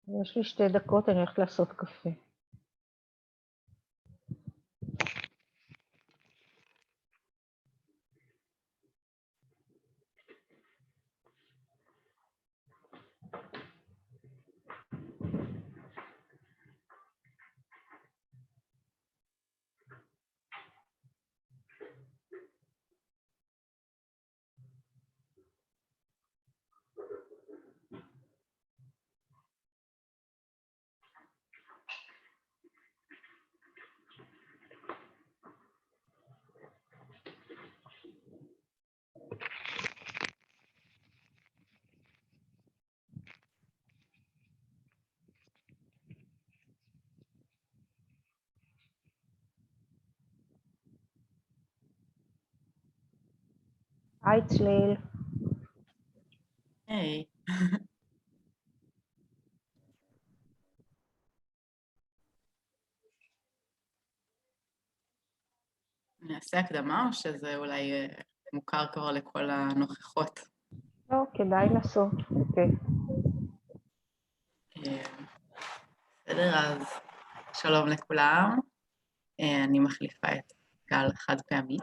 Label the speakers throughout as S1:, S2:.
S1: יש לי 2 דקות, אני הולכת לעשות קפה. היי צליל.
S2: היי. אני אעשה הקדמה או שזה אולי מוכר כבר לכל הנוכחות?
S1: לא, כדאי לעשות, אוקיי.
S2: בסדר, אז שלום לכולם. אני מחליפה את גל חד פעמי.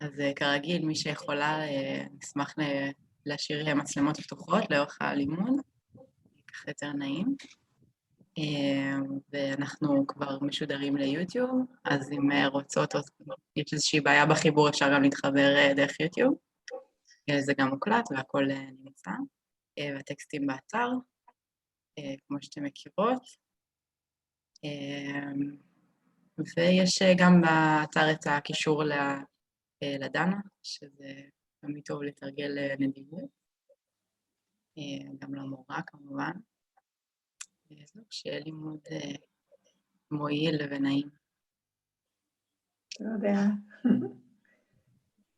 S2: אז כרגיל, מי שיכולה, נשמח להשאיר מצלמות פתוחות לאורך הלימוד, ככה יותר נעים. ואנחנו כבר משודרים ליוטיוב, אז אם רוצות, יש איזושהי בעיה בחיבור, אפשר גם להתחבר דרך יוטיוב. זה גם מוקלט והכל נמצא. והטקסטים באתר, כמו שאתם מכירות. ויש גם באתר את הקישור לדנה, שזה תמיד טוב לתרגל נדיבות. גם למורה כמובן. זהו, שיהיה לימוד מועיל ונעים.
S3: תודה.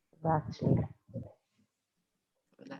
S1: תודה צליל.
S2: תודה.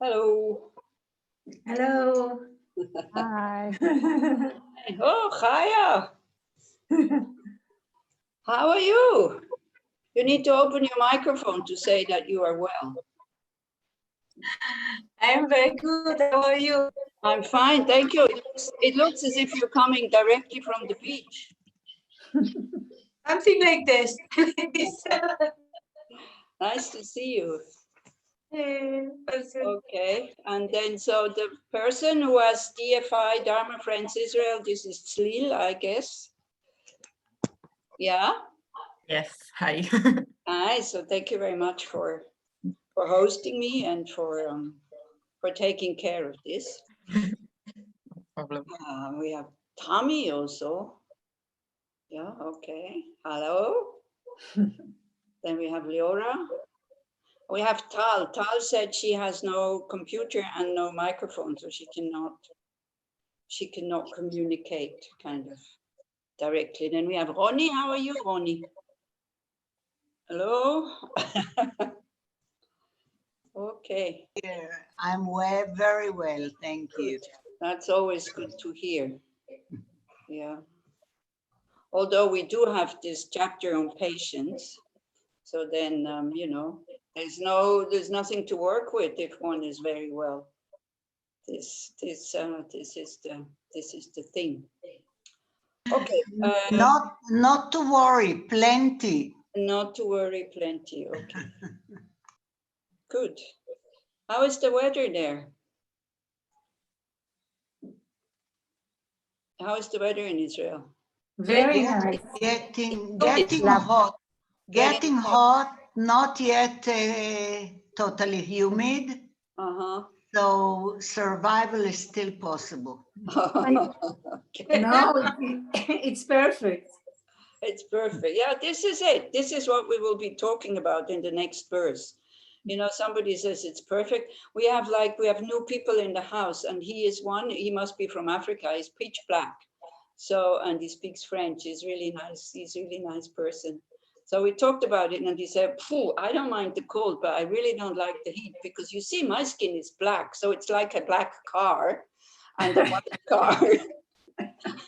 S4: Hello.
S3: Hello.
S1: היי.
S4: Oh, Chaya. How are you? You need to open your microphone to say that you are well.
S3: I'm very good. How are you?
S4: I'm fine, thank you. It looks as if you're coming directly from the beach.
S3: Something like this.
S4: Nice to see you.
S3: Also,
S4: Okay, and then so the person who has DFI, Dharma Friends Israel, this is Tzlil, I guess. Yeah,
S2: Yes, hi.
S4: hi, so thank you very much for hosting me and for taking care of this.
S2: Problem.
S4: We have Tommy also. Yeah, okay. Hello. Then we have Leora. We have Tal. Tal said she has no computer and no microphone, so she cannot communicate kind of directly. Then we have Ronnie. How are you, Ronnie? Hello. Okay.
S5: I'm well, very well, thank you.
S4: That's always good to hear. Yeah. Although we do have this chapter on patience, so then you know, there's nothing to work with if one is very well. This is the thing. Okay.
S5: Not to worry, plenty.
S4: Not to worry, plenty. Okay. Good. How is the weather there? How is the weather in Israel?
S3: very nice.
S5: Getting
S4: Getting
S5: hot, not yet totally humid,
S4: Uh-huh.
S5: so survival is still possible.
S4: Okay.
S3: No, it's perfect.
S4: It's perfect. Yeah, this is it. This is what we will be talking about in the next verse. You know, somebody says it's perfect. We have new people in the house, and he is one. He must be from Africa. He's pitch black. So, and he speaks French. He's really nice. He's a really nice person. So we talked about it, and he said, "Phew, I don't mind the cold, but I really don't like the heat because you see, my skin is black, so it's like a black car, and the white car."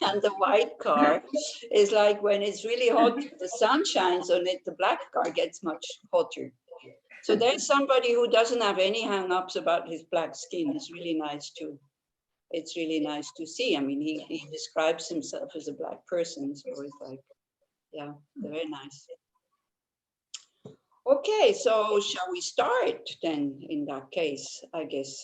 S4: And the white car is like when it's really hot, the sun shines on it, the black car gets much hotter. So there's somebody who doesn't have any hang-ups about his black skin. It's really nice to, it's really nice to see. I mean, he describes himself as a black person, so it's like, yeah, very nice. Okay, so shall we start then in that case, I guess?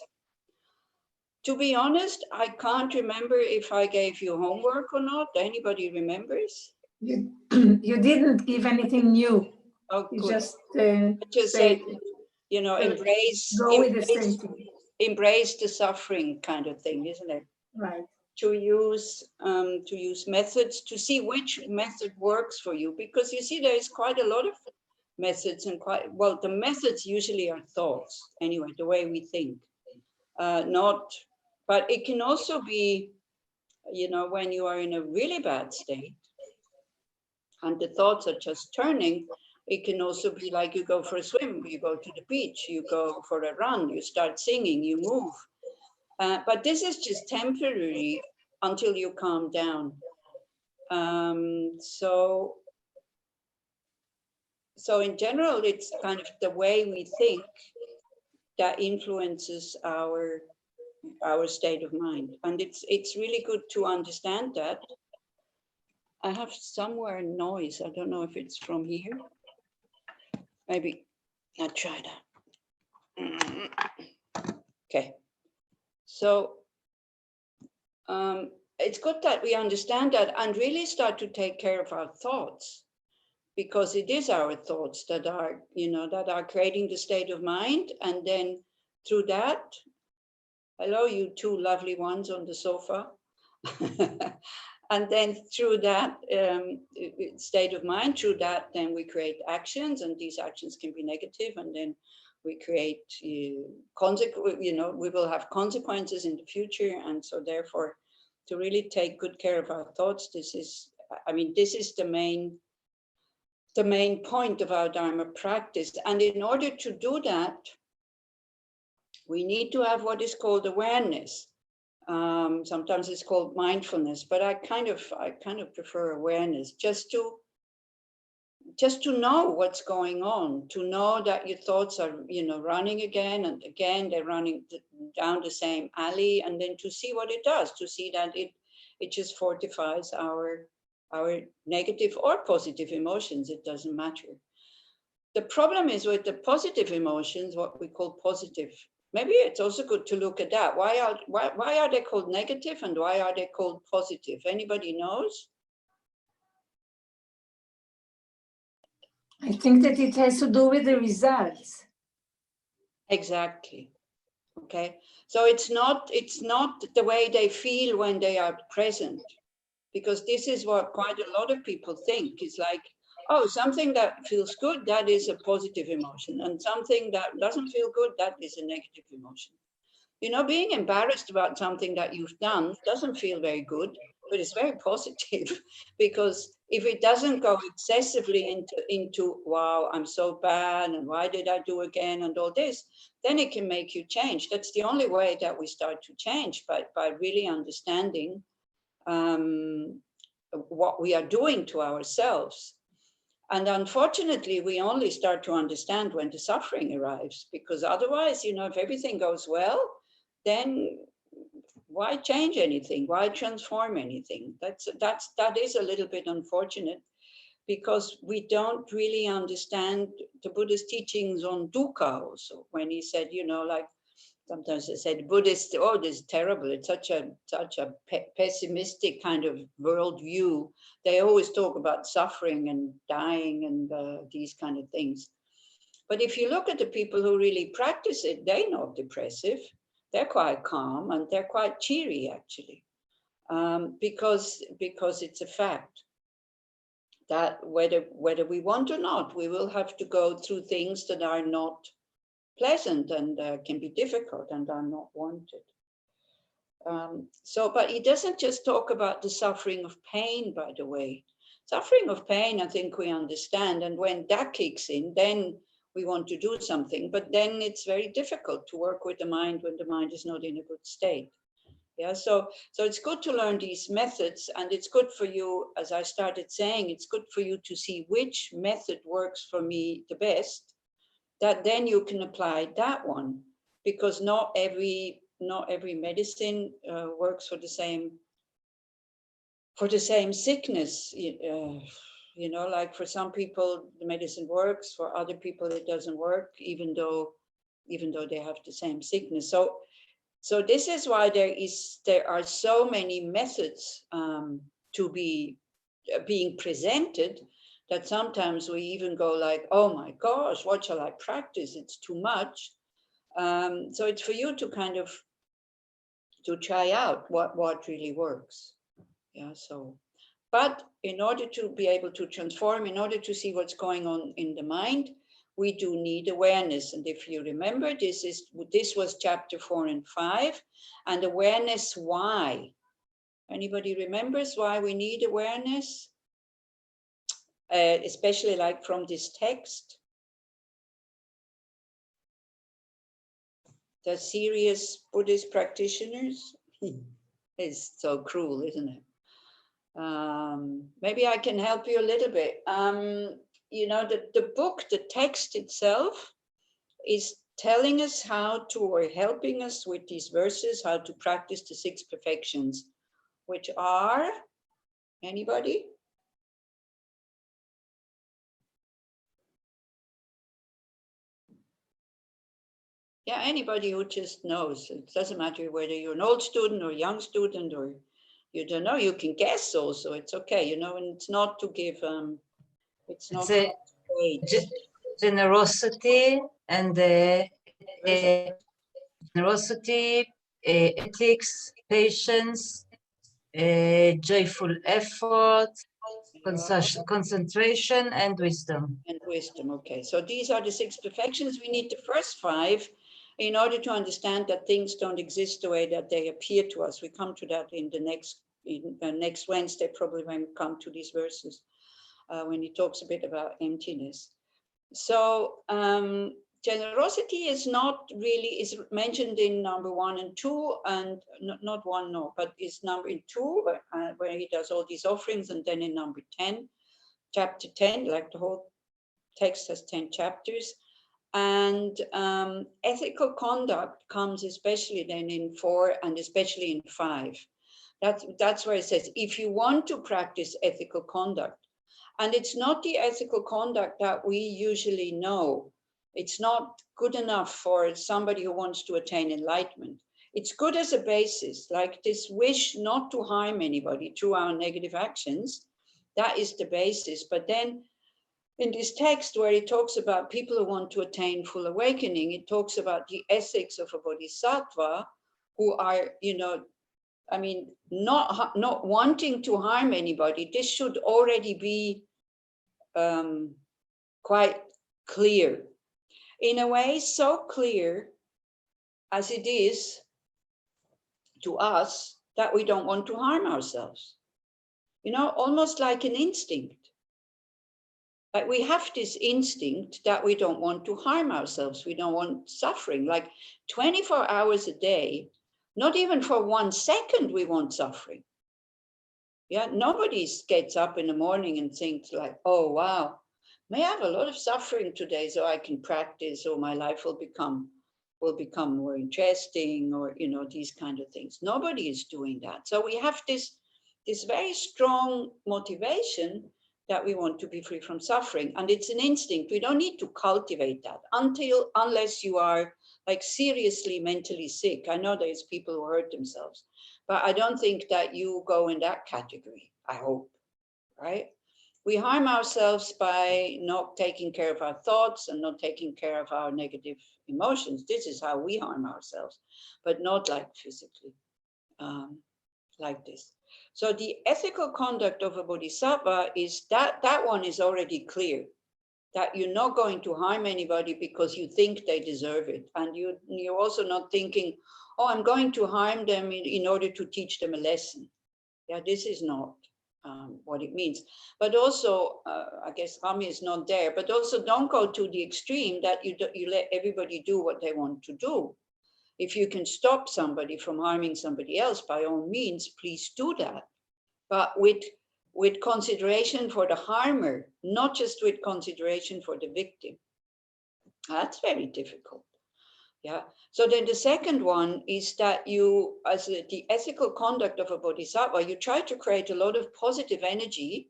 S4: To be honest, I can't remember if I gave you homework or not. Anybody remembers?
S3: You, you didn't give anything new.
S4: Oh,
S3: You
S4: good.
S3: just
S4: Say,
S3: said,
S4: you know,
S3: go with the same thing.
S4: embrace the suffering kind of thing, isn't it?
S3: Right.
S4: To use methods to see which method works for you, because you see there is quite a lot of methods and the methods usually are thoughts anyway, the way we think, but it can also be, you know, when you are in a really bad state and the thoughts are just turning. It can also be like you go for a swim, you go to the beach, you go for a run, you start singing, you move. But this is just temporary until you calm down. So in general, it's kind of the way we think that influences our state of mind. And it's really good to understand that. I have somewhere noise. I don't know if it's from here. Maybe I'll try that. Okay. So it's good that we understand that and really start to take care of our thoughts, because it is our thoughts that are, you know, that are creating the state of mind. And then through that, hello, you two lovely ones on the sofa. And then through that state of mind, through that, then we create actions, and these actions can be negative, and then we create you know, we will have consequences in the future. And so therefore, to really take good care of our thoughts, this is, I mean, this is the main point of our Dharma practice. And in order to do that, we need to have what is called awareness. Sometimes it's called mindfulness, but I kind of prefer awareness, just to know what's going on, to know that your thoughts are, you know, running again and again, they're running down the same alley, and then to see what it does, to see that it just fortifies our our negative or positive emotions, it doesn't matter. The problem is with the positive emotions, what we call positive. Maybe it's also good to look at that. Why are they called negative and why are they called positive? Anybody knows?
S3: I think that it has to do with the results.
S4: Exactly. Okay. So it's not the way they feel when they are present, because this is what quite a lot of people think. It's like, oh, something that feels good, that is a positive emotion, and something that doesn't feel good, that is a negative emotion. You know, being embarrassed about something that you've done doesn't feel very good, but it's very positive because if it doesn't go excessively into wow, I'm so bad and why did I do again and all this, then it can make you change. That's the only way that we start to change, by really understanding what we are doing to ourselves. And unfortunately, we only start to understand when the suffering arrives, because otherwise, you know, if everything goes well, then why change anything? Why transform anything? That is a little bit unfortunate, because we don't really understand the Buddha's teachings on dukkha also. When he said, you know, like sometimes they said Buddhists, oh, this is terrible. It's such a pessimistic kind of worldview. They always talk about suffering and dying and these kind of things. But if you look at the people who really practice it, they're not depressive. They're quite calm and they're quite cheery, actually, because it's a fact that whether we want or not, we will have to go through things that are not pleasant and can be difficult and are not wanted. But he doesn't just talk about the suffering of pain, by the way. Suffering of pain, I think we understand. And when that kicks in, then we want to do something. But then it's very difficult to work with the mind when the mind is not in a good state. Yeah, so it's good to learn these methods, and it's good for you, as I started saying, it's good for you to see which method works for me the best, that then you can apply that one, because not every medicine works for the same sickness. You know, like for some people the medicine works, for other people it doesn't work, even though they have the same sickness. So this is why there are so many methods to be being presented, that sometimes we even go like, oh my gosh, what shall I practice? It's too much. So it's for you to kind of to try out what really works. Yeah. So, but in order to be able to transform, in order to see what's going on in the mind, we do need awareness. And if you remember, this was chapter 4 and 5, and awareness. Why? Anybody remembers why we need awareness? Especially like from this text. The serious Buddhist practitioners. It's so cruel, isn't it? Maybe I can help you a little bit. You know, the book, the text itself is telling us how to, or helping us with these verses, how to practice the 6 perfections, which are, anybody? Yeah, anybody who just knows. It doesn't matter whether you're an old student or a young student, or you don't know, you can guess also, it's okay, you know, and it's not to give, it's not
S6: generosity and generosity, ethics, patience, joyful effort, concentration, and wisdom.
S4: And wisdom, okay. So these are the 6 perfections. We need the first 5 in order to understand that things don't exist the way that they appear to us. We come to that in the next Wednesday, probably, when we come to these verses, when he talks a bit about emptiness. So generosity is is mentioned in number 1 and 2, and not 1, no, but is number 2, where he does all these offerings, and then in number 10, chapter 10, like the whole text has 10 chapters. And ethical conduct comes especially then in 4 and especially in 5. That's where it says, if you want to practice ethical conduct, and it's not the ethical conduct that we usually know. It's not good enough for somebody who wants to attain enlightenment. It's good as a basis, like this wish not to harm anybody through our negative actions. That is the basis. But then in this text where it talks about people who want to attain full awakening, it talks about the ethics of a bodhisattva who are, I mean, not wanting to harm anybody. This should already be quite clear. In a way, so clear as it is to us that we don't want to harm ourselves. Almost like an instinct. Like we have this instinct that we don't want to harm ourselves. We don't want suffering. Like 24 hours a day, not even for 1 second we want suffering. Yeah, nobody gets up in the morning and thinks like, oh, wow, may I have a lot of suffering today so I can practice, or my life will become more interesting, or, these kind of things. Nobody is doing that. So we have this very strong motivation that we want to be free from suffering. And it's an instinct. We don't need to cultivate that unless you are like seriously mentally sick. I know there's people who hurt themselves, but I don't think that you go in that category, I hope, right? We harm ourselves by not taking care of our thoughts and not taking care of our negative emotions. This is how we harm ourselves, but not like physically, like this. So the ethical conduct of a bodhisattva is that one is already clear, that you're not going to harm anybody because you think they deserve it. And you're also not thinking, oh, I'm going to harm them in order to teach them a lesson. Yeah, this is not what it means. But also, I guess Rami is not there, but also don't go to the extreme that you let everybody do what they want to do. If you can stop somebody from harming somebody else, by all means, please do that. But with consideration for the harmer, not just with consideration for the victim. That's very difficult. Yeah. So then the second one is that you, as the ethical conduct of a bodhisattva, you try to create a lot of positive energy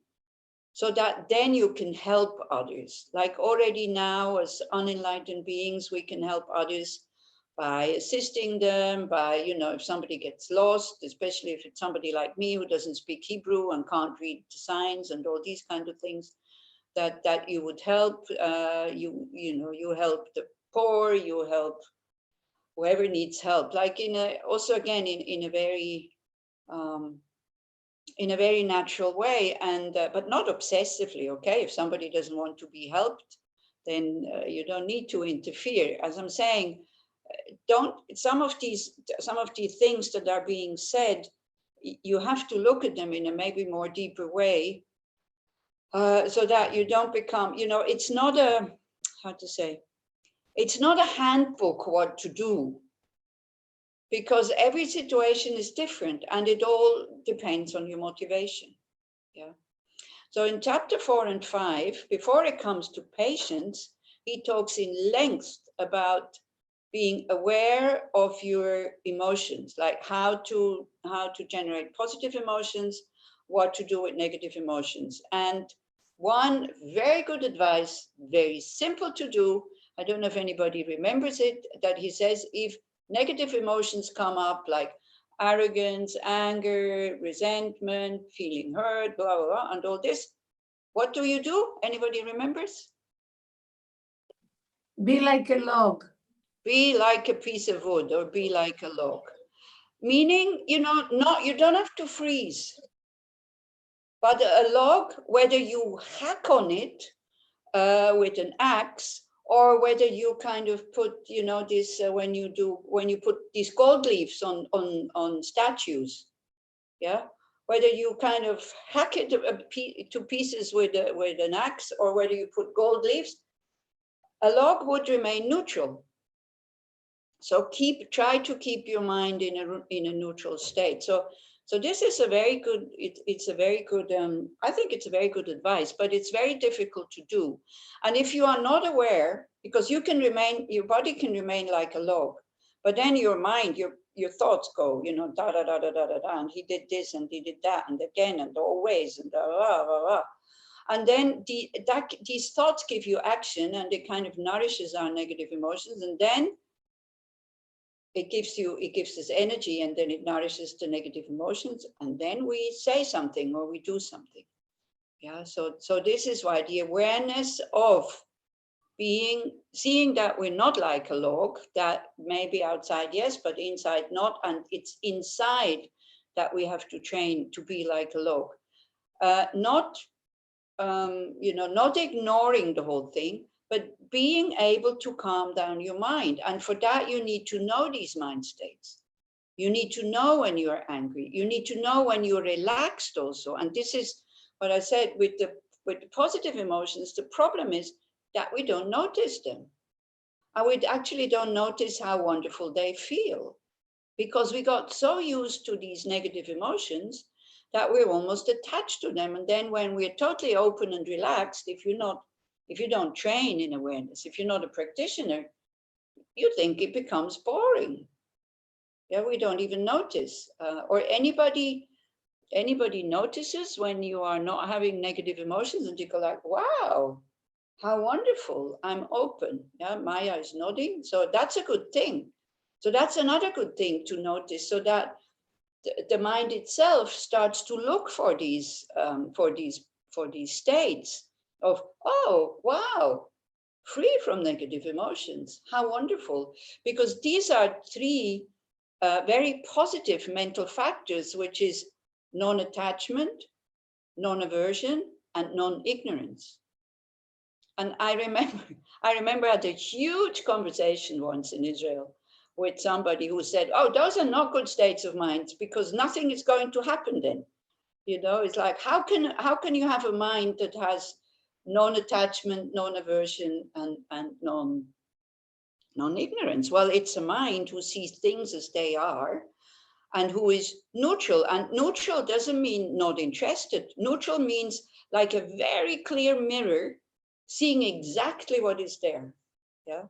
S4: so that then you can help others. Like already now, as unenlightened beings, we can help others by assisting them, by, if somebody gets lost, especially if it's somebody like me who doesn't speak Hebrew and can't read the signs and all these kind of things, that you would help, you help the poor, you help whoever needs help, like also again, in a very natural way, and but not obsessively, okay? If somebody doesn't want to be helped, then you don't need to interfere. As I'm saying, some of these things that are being said, you have to look at them in a maybe more deeper way, so that you don't become, it's not a, it's not a handbook what to do, because every situation is different and it all depends on your motivation. Yeah. So in chapter 4 and 5, before it comes to patience, he talks in length about being aware of your emotions, like how to generate positive emotions, what to do with negative emotions. And one very good advice, very simple to do, I don't know if anybody remembers it, that he says, if negative emotions come up like arrogance, anger, resentment, feeling hurt, blah, blah, blah, and all this, what do? Anybody remembers?
S3: Be like a log.
S4: Be like a piece of wood, or be like a log. Meaning, you don't have to freeze. But a log, whether you hack on it with an axe, or whether you kind of put, this when you put these gold leaves on statues, yeah, whether you kind of hack it to pieces with an axe, or whether you put gold leaves, a log would remain neutral. So try to keep your mind in a neutral state. So this is a very good, it's a very good, I think it's a very good advice, but it's very difficult to do. And if you are not aware, because your body can remain like a log, but then your mind, your thoughts go, you know, da da da da da da da, and he did this and he did that, and again and always, and da da da da. And then these thoughts give you action, and it kind of nourishes our negative emotions, and then it gives us energy, and then it nourishes the negative emotions, and then we say something or we do something. Yeah, so this is why the awareness of seeing that we're not like a log, that maybe outside yes, but inside not, and it's inside that we have to train to be like a log. Not ignoring the whole thing, but being able to calm down your mind. And for that, you need to know these mind states. You need to know when you're angry. You need to know when you're relaxed also. And this is what I said with the positive emotions. The problem is that we don't notice them. And we actually don't notice how wonderful they feel, because we got so used to these negative emotions that we're almost attached to them. And then when we're totally open and relaxed, if you don't train in awareness, if you're not a practitioner, you think it becomes boring. Yeah, we don't even notice. Or anybody notices when you are not having negative emotions, and you go like, wow, how wonderful, I'm open. Yeah, Maya is nodding. So that's a good thing. So that's another good thing to notice, so that the mind itself starts to look for these states of, oh, wow, free from negative emotions. How wonderful. Because these are three very positive mental factors, which is non-attachment, non-aversion, and non-ignorance. And I remember I had a huge conversation once in Israel with somebody who said, oh, those are not good states of mind, because nothing is going to happen then. You know, it's like, how can you have a mind that has non-attachment, non-aversion, and non-ignorance? Well, it's a mind who sees things as they are and who is neutral. And neutral doesn't mean not interested. Neutral means like a very clear mirror, seeing exactly what is there. Yeah.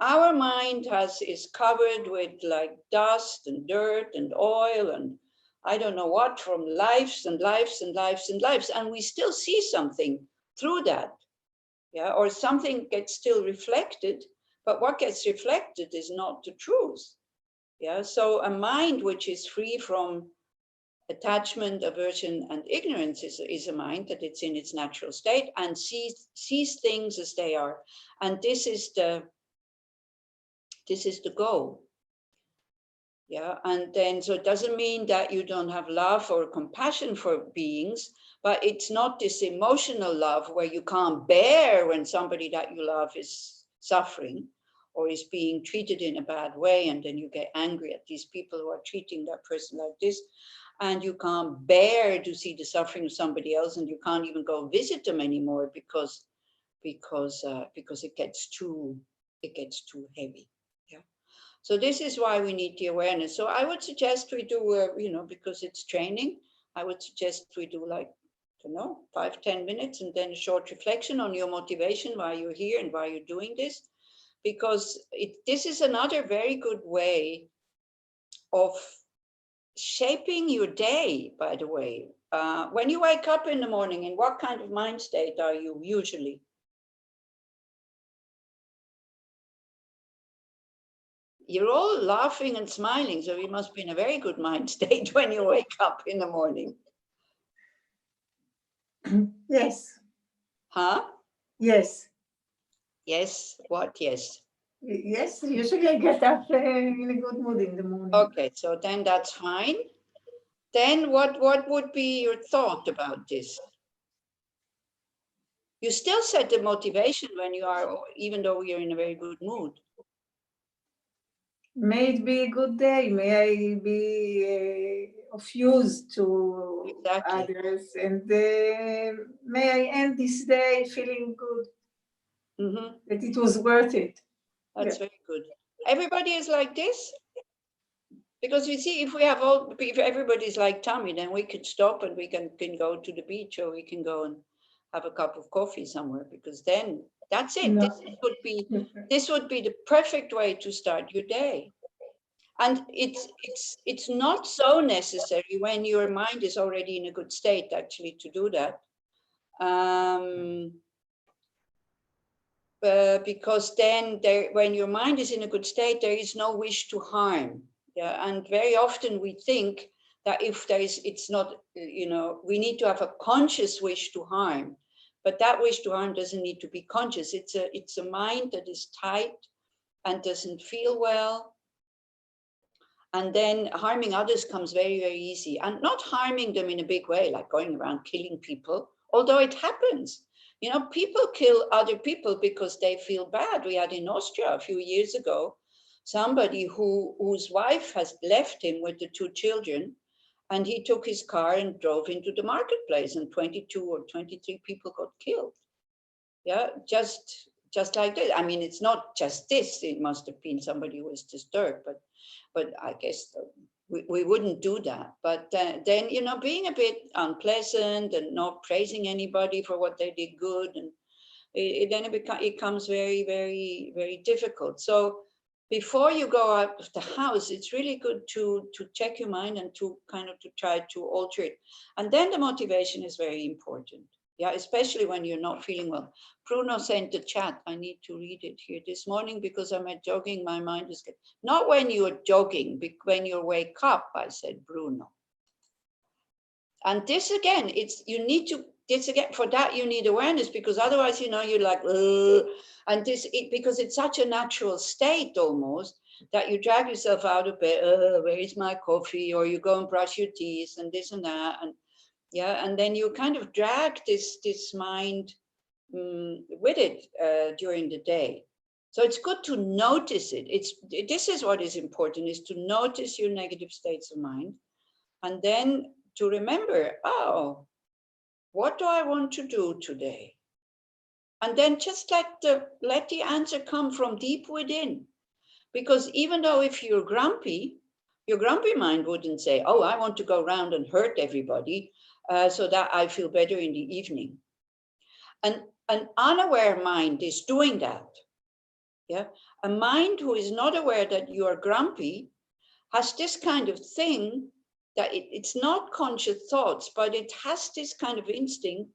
S4: Our mind is covered with like dust and dirt and oil and I don't know what, from lives and lives and lives and lives, and we still see something through that. Yeah, or something gets still reflected, but what gets reflected is not the truth. Yeah, so a mind which is free from attachment, aversion, and ignorance is a mind that it's in its natural state and sees things as they are. And this is the goal. Yeah, and then so it doesn't mean that you don't have love or compassion for beings, but it's not this emotional love where you can't bear when somebody that you love is suffering or is being treated in a bad way, and then you get angry at these people who are treating that person like this, and you can't bear to see the suffering of somebody else, and you can't even go visit them anymore because it gets too heavy. Yeah. So this is why we need the awareness. So I would suggest we do, because it's training, I would suggest we do like, 5-10 minutes, and then a short reflection on your motivation, why you're here and why you're doing this. Because this is another very good way of shaping your day, by the way. When you wake up in the morning, in what kind of mind state are you usually? You're all laughing and smiling, so you must be in a very good mind state when you wake up in the morning.
S3: Yes.
S4: Huh?
S3: Yes.
S4: Yes, what? Yes.
S3: Yes, usually I get up in a good mood in the morning.
S4: Okay, so then that's fine. Then what would be your thought about this? You still set the motivation when you are, even though you're in a very good mood.
S3: May it be a good day. May I be of use to
S4: Exactly.
S3: others, and may I end this day feeling good, that it was worth it.
S4: That's very good. Everybody is like this? Because you see, if everybody's like Tommy, then we could stop and we can go to the beach, or we can go and have a cup of coffee somewhere, because then that's it.
S3: No.
S4: This would be the perfect way to start your day. And it's not so necessary when your mind is already in a good state actually to do that. Because then when your mind is in a good state, there is no wish to harm. Yeah, and very often we think that if there is, it's not, you know, we need to have a conscious wish to harm, but that wish to harm doesn't need to be conscious. It's a mind that is tight and doesn't feel well. And then harming others comes very, very easy, and not harming them in a big way, like going around killing people, although it happens. You know, people kill other people because they feel bad. We had in Austria a few years ago, somebody whose wife has left him with the 2 children, and he took his car and drove into the marketplace, and 22 or 23 people got killed. Yeah, just like this. I mean, it's not just this. It must have been somebody who was disturbed, but I guess we wouldn't do that. But then, you know, being a bit unpleasant and not praising anybody for what they did good, and then it becomes very, very, very difficult. So before you go out of the house, it's really good to check your mind and to kind of to try to alter it. And then the motivation is very important. Yeah, especially when you're not feeling well. Bruno sent the chat. I need to read it here. This morning, because I'm at jogging, my mind is not when you're jogging, but when you wake up, I said, Bruno. And this again, you need to, this again, for that you need awareness, because otherwise, you know, you're like, and because it's such a natural state almost, that you drag yourself out of bed, where is my coffee? Or you go and brush your teeth and this and that. And yeah, and then you kind of drag this mind with it during the day. So it's good to notice it. This is what is important, is to notice your negative states of mind, and then to remember, oh, what do I want to do today? And then just let the answer come from deep within. Because even though if you're grumpy, your grumpy mind wouldn't say, oh, I want to go around and hurt everybody so that I feel better in the evening. And an unaware mind is doing that. Yeah, a mind who is not aware that you are grumpy has this kind of thing that it's not conscious thoughts, but it has this kind of instinct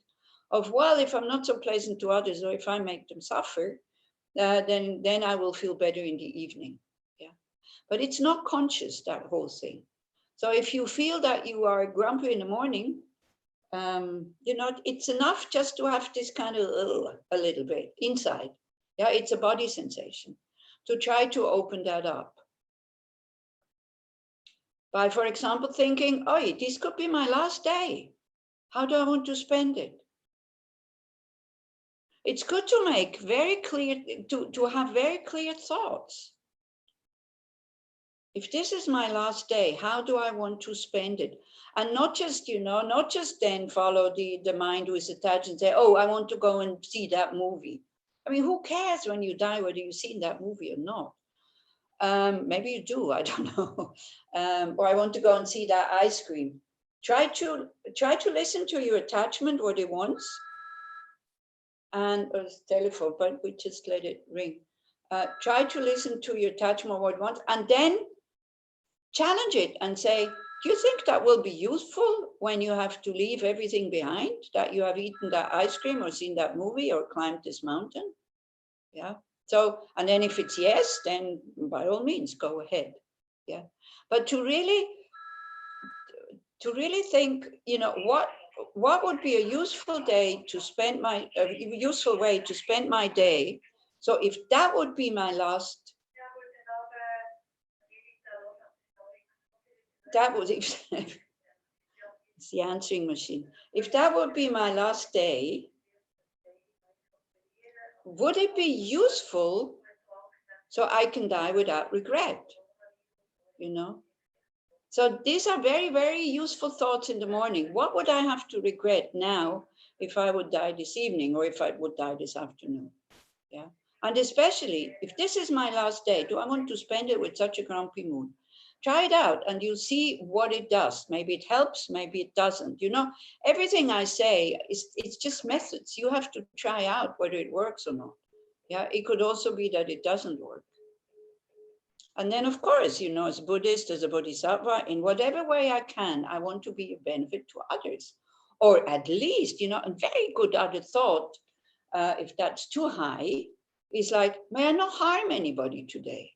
S4: of, well, if I'm not so pleasant to others, or if I make them suffer, then I will feel better in the evening. Yeah, but it's not conscious, that whole thing. So if you feel that you are grumpy in the morning, you know, it's enough just to have this kind of a little bit inside. Yeah, it's a body sensation. To try to open that up by, for example, thinking, oh, this could be my last day. How do I want to spend it? It's good to make very clear, to have very clear thoughts. If this is my last day, how do I want to spend it? And not just, you know, not just then follow the mind who is attached and say, oh, I want to go and see that movie. I mean, who cares when you die whether you've seen that movie or not? Maybe you do, I don't know. Or I want to go and see that ice cream. Try to listen to your attachment, what it wants. And telephone, but we just let it ring. Try to listen to your attachment, what it wants, and then challenge it and say, do you think that will be useful when you have to leave everything behind, that you have eaten that ice cream or seen that movie or climbed this mountain? Yeah. So, and then if it's yes, then by all means, go ahead. Yeah. But to really think, you know, what would be a useful day to spend my, a useful way to spend my day? So if that would be my last, that was, it's the answering machine. If that would be my last day, would it be useful so I can die without regret? You know? So these are very, very useful thoughts in the morning. What would I have to regret now if I would die this evening, or if I would die this afternoon? Yeah. And especially if this is my last day, do I want to spend it with such a grumpy mood? Try it out and you'll see what it does. Maybe it helps, maybe it doesn't. You know, everything I say it's just methods. You have to try out whether it works or not. Yeah, it could also be that it doesn't work. And then, of course, you know, as a Buddhist, as a Bodhisattva, in whatever way I can, I want to be a benefit to others. Or at least, you know, a very good other thought, if that's too high, is like, may I not harm anybody today?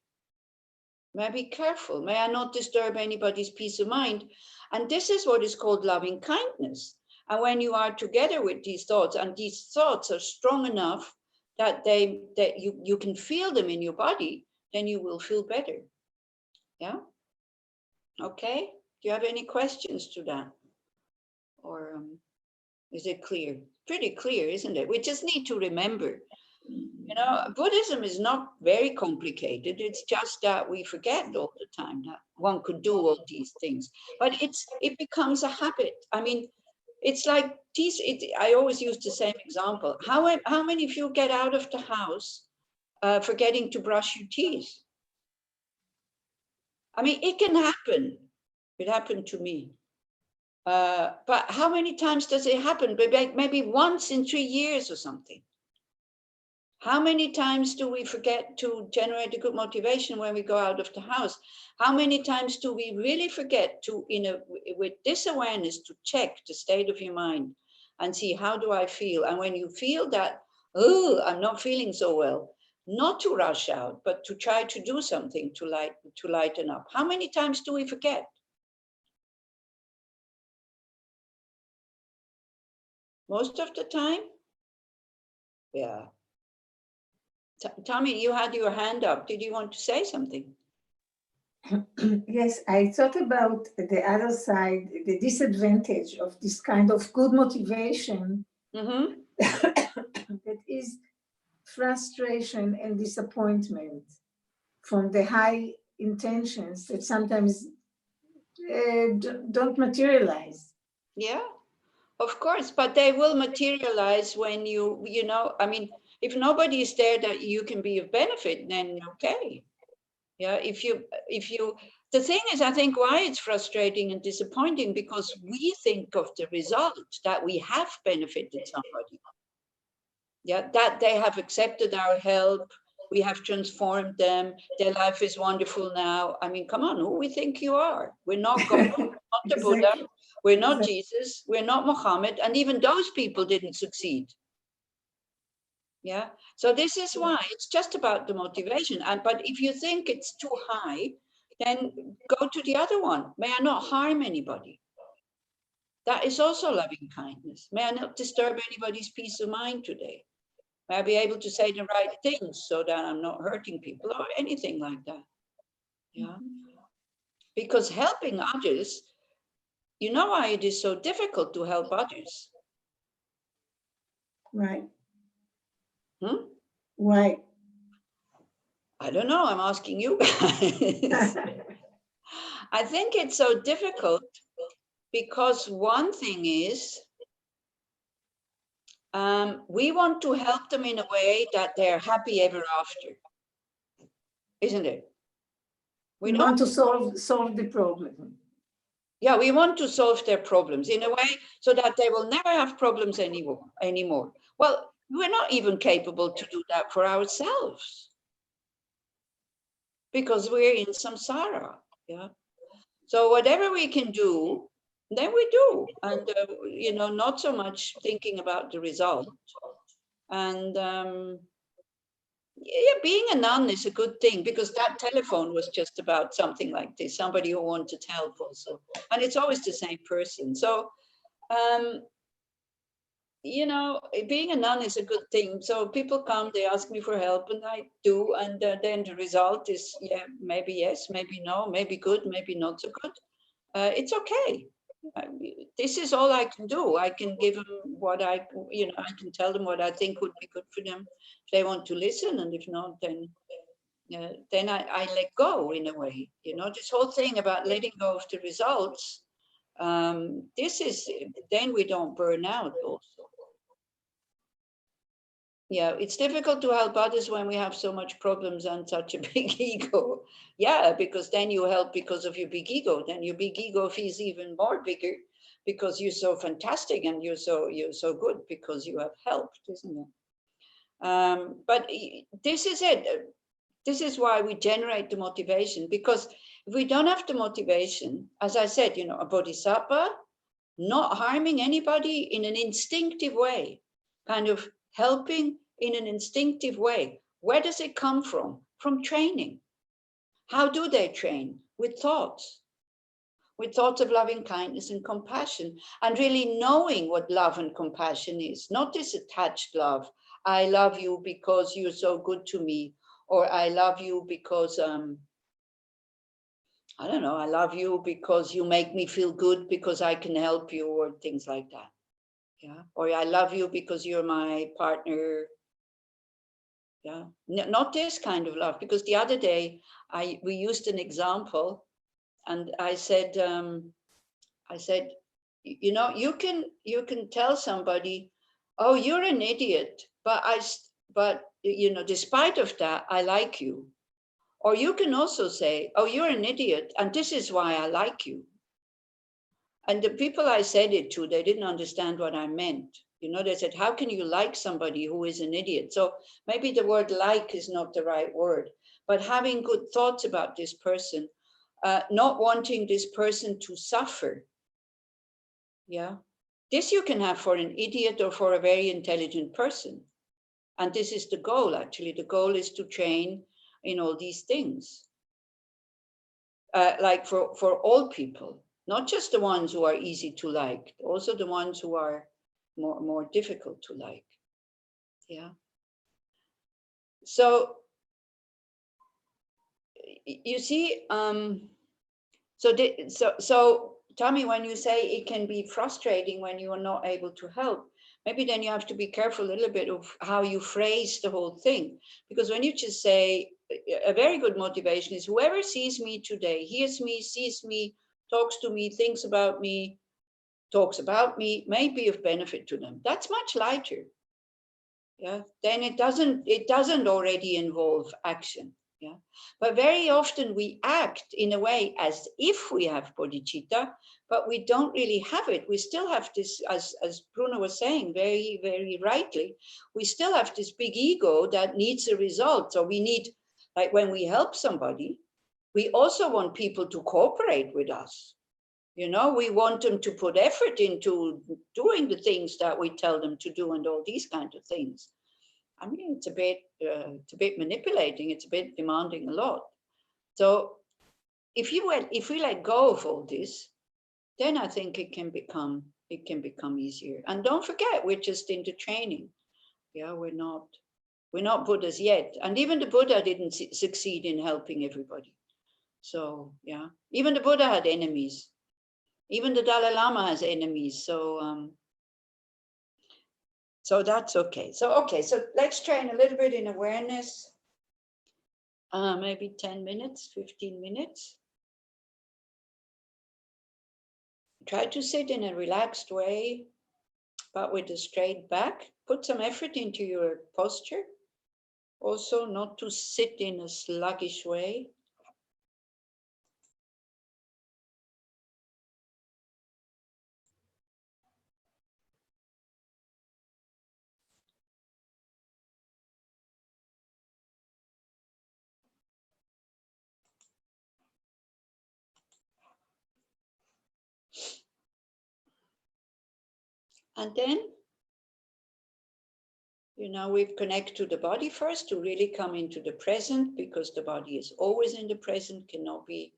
S4: May I be careful? May I not disturb anybody's peace of mind? And this is what is called loving kindness. And when you are together with these thoughts, and these thoughts are strong enough that you can feel them in your body, then you will feel better. Yeah. Okay. Do you have any questions to that? Or is it clear? Pretty clear, isn't it? We just need to remember, you know, Buddhism is not very complicated. It's just that we forget all the time that one could do all these things. But it becomes a habit. I mean, it's like these. I always use the same example. How many of you get out of the house forgetting to brush your teeth? I mean, it can happen. It happened to me. But how many times does it happen? Maybe once in 3 years or something. How many times do we forget to generate a good motivation when we go out of the house? How many times do we really forget to, with this awareness, to check the state of your mind and see, how do I feel? And when you feel that, oh, I'm not feeling so well, not to rush out, but to try to do something to lighten up. How many times do we forget? Most of the time? Yeah. Tommy, you had your hand up. Did you want to say something?
S3: Yes, I thought about the other side, the disadvantage of this kind of good motivation that is frustration and disappointment from the high intentions that sometimes don't materialize.
S4: Yeah, of course, but they will materialize when you know, I mean, if nobody is there that you can be of benefit, then okay. Yeah, if you, the thing is, I think why it's frustrating and disappointing, because we think of the result that we have benefited somebody. Yeah, that they have accepted our help, we have transformed them, their life is wonderful now. I mean, come on, who we think you are? We're not God, we're not the Buddha, we're not Jesus, we're not Muhammad, and even those people didn't succeed. Yeah, so this is why it's just about the motivation. But if you think it's too high, then go to the other one. May I not harm anybody? That is also loving kindness. May I not disturb anybody's peace of mind today? May I be able to say the right things so that I'm not hurting people or anything like that? Yeah, because helping others, you know why it is so difficult to help others?
S3: Right.
S4: Hmm?
S3: Why?
S4: I don't know, I'm asking you guys. I think it's so difficult because one thing is, we want to help them in a way that they're happy ever after, isn't it?
S3: We want to solve the problem.
S4: Yeah, we want to solve their problems in a way so that they will never have problems anymore. Well, we're not even capable to do that for ourselves because we're in samsara. Yeah. So whatever we can do, then we do, and you know, not so much thinking about the result. And yeah, being a nun is a good thing, because that telephone was just about something like this, somebody who wanted help also, and it's always the same person. So you know, being a nun is a good thing. So people come, they ask me for help, and I do, and then the result is, yeah, maybe yes, maybe no, maybe good, maybe not so good. It's okay. This is all I can do. I can give them what I can tell them what I think would be good for them if they want to listen, and if not, then I let go in a way. You know, this whole thing about letting go of the results. This is, then we don't burn out also. Yeah, it's difficult to help others when we have so much problems and such a big ego. Yeah, because then you help because of your big ego. Then your big ego feels even more bigger because you're so fantastic and you're so good because you have helped, isn't it? But this is it. This is why we generate the motivation, because if we don't have the motivation, as I said, you know, a bodhisattva, not harming anybody in an instinctive way, kind of helping in an instinctive way. Where does it come from? From training. How do they train? With thoughts of loving kindness and compassion, and really knowing what love and compassion is, not this attached love. I love you because you're so good to me, or I love you because, I don't know, I love you because you make me feel good because I can help you, or things like that. Yeah, or I love you because you're my partner. Yeah, not this kind of love, because the other day we used an example, and I said, you know, you can tell somebody, oh, you're an idiot, but you know, despite of that, I like you. Or you can also say, oh, you're an idiot, and this is why I like you. And the people I said it to, they didn't understand what I meant. You know, they said, how can you like somebody who is an idiot? So maybe the word like is not the right word, but having good thoughts about this person, not wanting this person to suffer. Yeah. This you can have for an idiot or for a very intelligent person. And this is the goal, actually. The goal is to train in all these things. Like for all people, not just the ones who are easy to like, also the ones who are more difficult to like. Yeah. So you see, so Tommy, when you say it can be frustrating when you are not able to help, maybe then you have to be careful a little bit of how you phrase the whole thing. Because when you just say, a very good motivation is whoever sees me today, hears me, sees me, talks to me, thinks about me, talks about me, may be of benefit to them. That's much lighter. Yeah, then it doesn't already involve action. Yeah, but very often we act in a way as if we have bodhicitta, but we don't really have it. We still have this, as Bruno was saying very, very rightly, we still have this big ego that needs a result. So we need, like when we help somebody, we also want people to cooperate with us. You know, we want them to put effort into doing the things that we tell them to do and all these kinds of things. I mean, it's a bit manipulating. It's a bit demanding a lot. So if we let go of all this, then I think it can become easier. And don't forget, we're just into training. Yeah, we're not Buddhas yet. And even the Buddha didn't succeed in helping everybody. So yeah, even the Buddha had enemies. Even the Dalai Lama has enemies. So so that's okay. So let's train a little bit in awareness. Maybe 10 minutes, 15 minutes. Try to sit in a relaxed way, but with a straight back. Put some effort into your posture. Also, not to sit in a sluggish way. And then, you know, we connect to the body first to really come into the present, because the body is always in the present, cannot be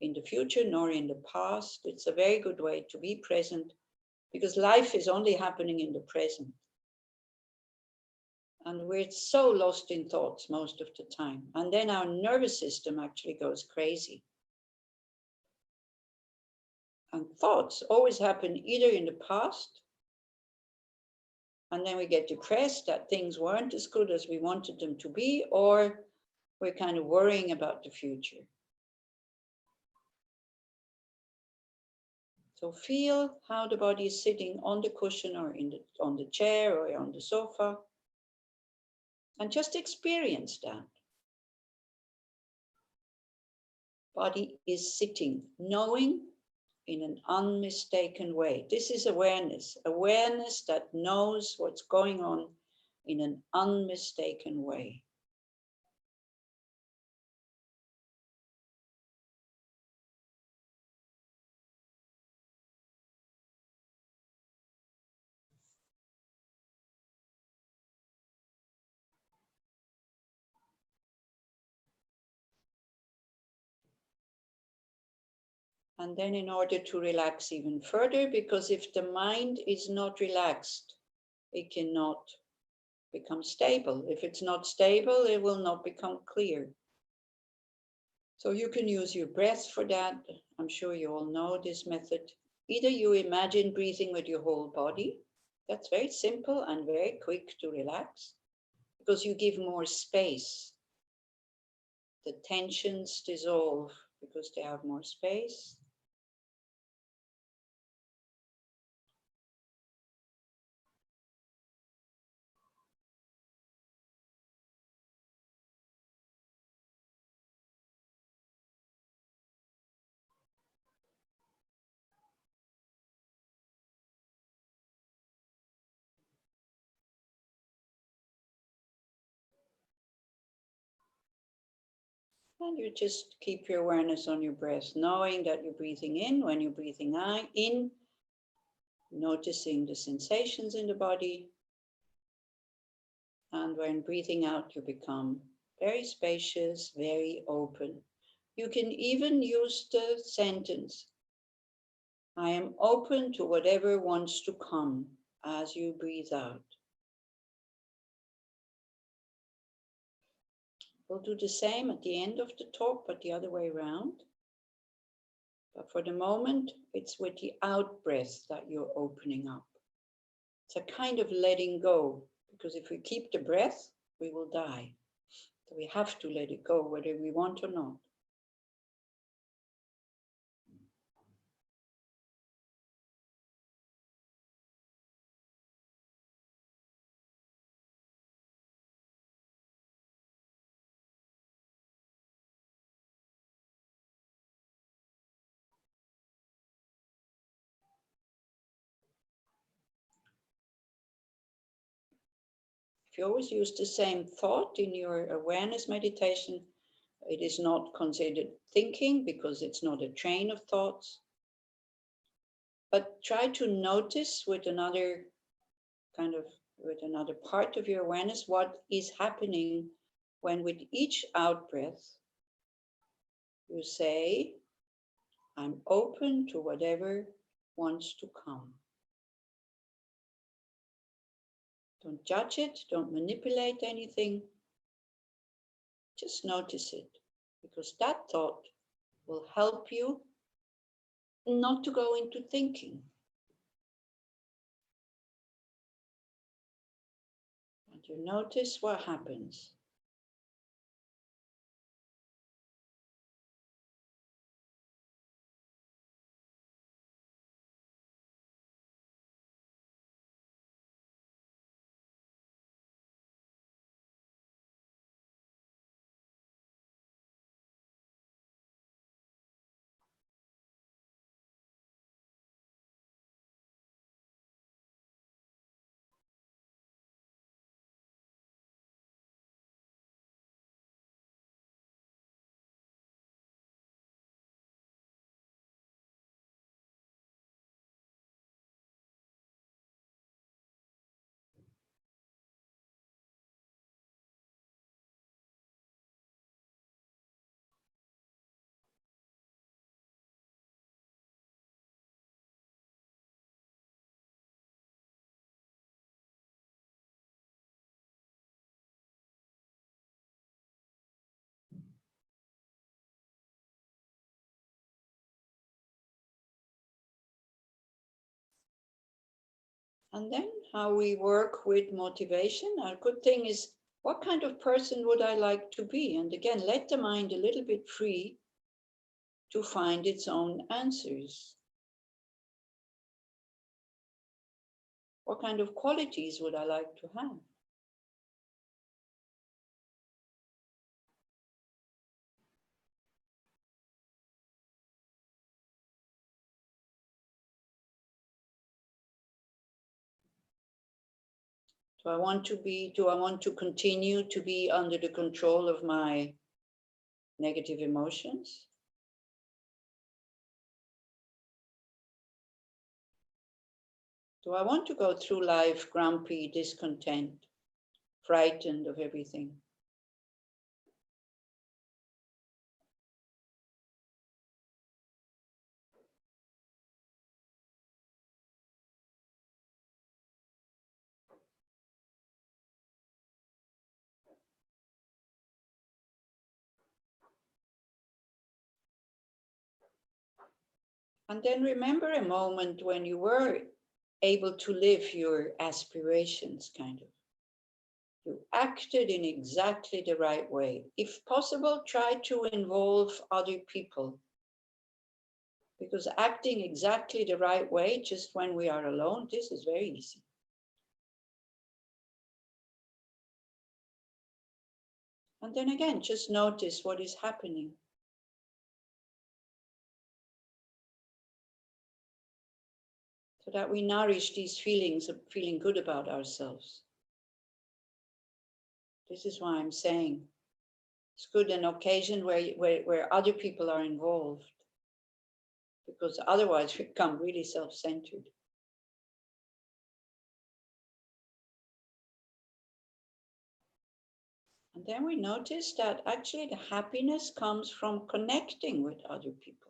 S4: in the future nor in the past. It's a very good way to be present, because life is only happening in the present. And we're so lost in thoughts most of the time. And then our nervous system actually goes crazy. And thoughts always happen either in the past, and then we get depressed that things weren't as good as we wanted them to be, or we're kind of worrying about the future. So feel how the body is sitting on the cushion or on the chair or on the sofa, and just experience that. Body is sitting, knowing in an unmistaken way. This is awareness that knows what's going on in an unmistaken way. And then in order to relax even further, because if the mind is not relaxed, it cannot become stable. If it's not stable, it will not become clear. So you can use your breath for that. I'm sure you all know this method. Either you imagine breathing with your whole body. That's very simple and very quick to relax because you give more space. The tensions dissolve because they have more space. And you just keep your awareness on your breath, knowing that you're breathing in. When you're breathing in, noticing the sensations in the body. And when breathing out, you become very spacious, very open. You can even use the sentence, I am open to whatever wants to come as you breathe out. We'll do the same at the end of the talk, but the other way around. But for the moment, it's with the out breath that you're opening up. It's a kind of letting go, because if we keep the breath, we will die. So we have to let it go, whether we want or not. If you always use the same thought in your awareness meditation, it is not considered thinking because it's not a train of thoughts. But try to notice with another part of your awareness what is happening when with each out breath you say, I'm open to whatever wants to come. Don't judge it, don't manipulate anything. Just notice it, because that thought will help you not to go into thinking. And you notice what happens. And then how we work with motivation. A good thing is, what kind of person would I like to be? And again, let the mind a little bit free to find its own answers. What kind of qualities would I like to have? Do I want to continue to be under the control of my negative emotions? Do I want to go through life grumpy, discontent, frightened of everything? And then remember a moment when you were able to live your aspirations, kind of. You acted in exactly the right way. If possible, try to involve other people. Because acting exactly the right way, just when we are alone, this is very easy. And then again, just notice what is happening. So that we nourish these feelings of feeling good about ourselves. This is why I'm saying it's good an occasion where other people are involved, because otherwise we become really self-centered. And then we notice that actually the happiness comes from connecting with other people.